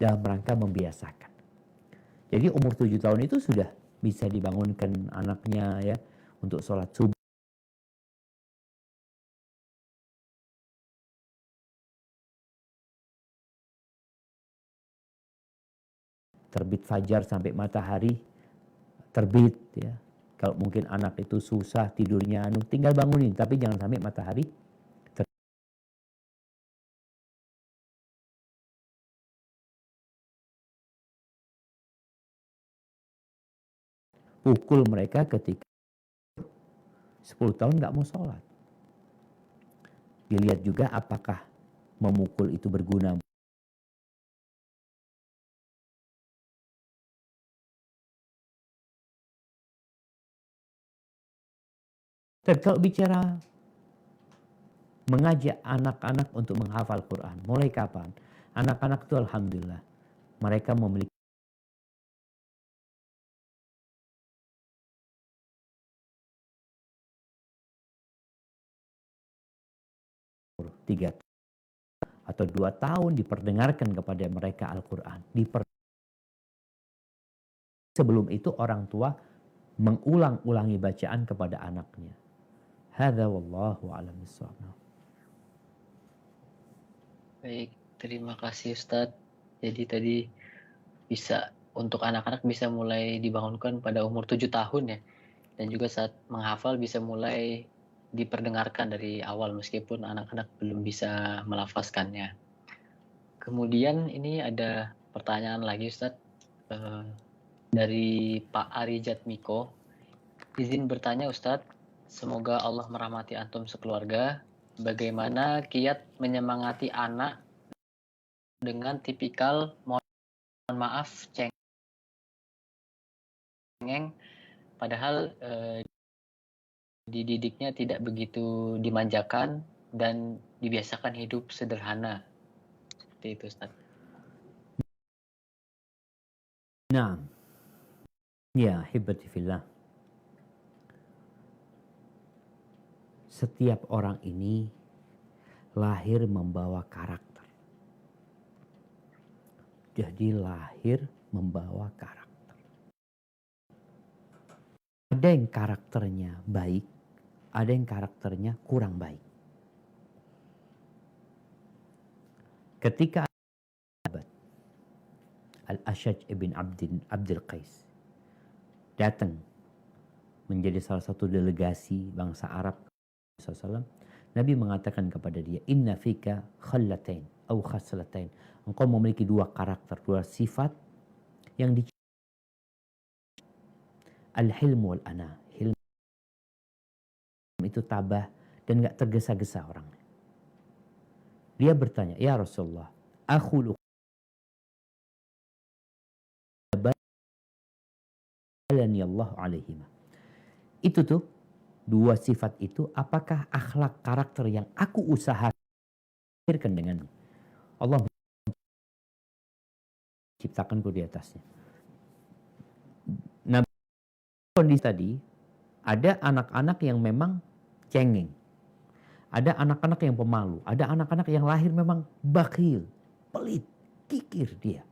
dalam rangka membiasakan. Jadi umur 7 tahun itu sudah bisa dibangunkan anaknya ya untuk sholat subuh. Terbit fajar sampai matahari terbit ya. Kalau mungkin anak itu susah tidurnya tinggal bangunin, tapi jangan sampai matahari pukul mereka ketika 10 tahun nggak mau sholat. Dilihat juga apakah memukul itu berguna. Dan kalau bicara mengajak anak-anak untuk menghafal Quran, mulai kapan? Anak-anak itu alhamdulillah mereka memiliki tiga atau 2 tahun diperdengarkan kepada mereka Al-Quran. Sebelum itu orang tua mengulang-ulangi bacaan kepada anaknya. Hadza wallahu a'lam bissawab.
Baik, terima kasih Ustadz. Jadi tadi bisa untuk anak-anak bisa mulai dibangunkan pada umur 7 tahun ya. Dan juga saat menghafal bisa mulai diperdengarkan dari awal meskipun anak-anak belum bisa melafazkannya. Kemudian ini ada pertanyaan lagi Ustadz dari Pak Ari Jatmiko. Izin bertanya Ustadz, semoga Allah merahmati antum sekeluarga. Bagaimana kiat menyemangati anak dengan tipikal mohon maaf cengeng, padahal dididiknya tidak begitu dimanjakan dan dibiasakan hidup sederhana. Seperti itu Ustaz.
Nah, ya hibati fillah. Setiap orang ini lahir membawa karakter. Jadi lahir membawa karakter. Ada yang karakternya baik, ada yang karakternya kurang baik. Ketika Al-Ashaj ibn Abdul Qais datang menjadi salah satu delegasi bangsa Arab SAW, Nabi mengatakan kepada dia, inna fika khallatain atau khaslatain. Engkau memiliki 2 karakter, 2 sifat yang al-hilm wal ana. Hilm itu tabah dan gak tergesa-gesa orangnya. Dia bertanya, ya Rasulullah, akhulu balani Allah alaihima. Itu tuh, dua sifat itu, apakah akhlak karakter yang aku usahakan dengan Allah ciptakanku di atasnya. Nah, kondisi tadi, ada anak-anak yang memang cengeng. Ada anak-anak yang pemalu. Ada anak-anak yang lahir memang bakhil, pelit, kikir dia.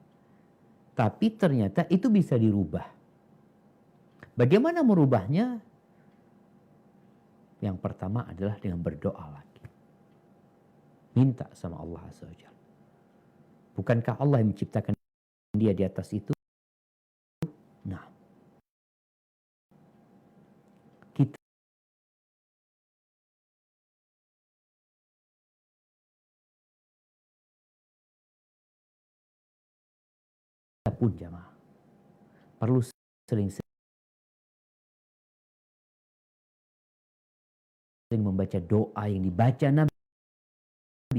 Tapi ternyata itu bisa dirubah. Bagaimana merubahnya? Yang pertama adalah dengan berdoa lagi. Minta sama Allah Azza wa Jalla. Bukankah Allah yang menciptakan dia di atas itu? Nah, kita pun jamaah perlu sering-sering membaca doa yang dibaca Nabi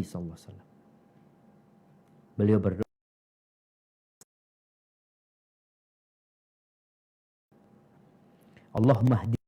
sallallahu alaihi wasallam. Beliau berdoa, Allahumma hdi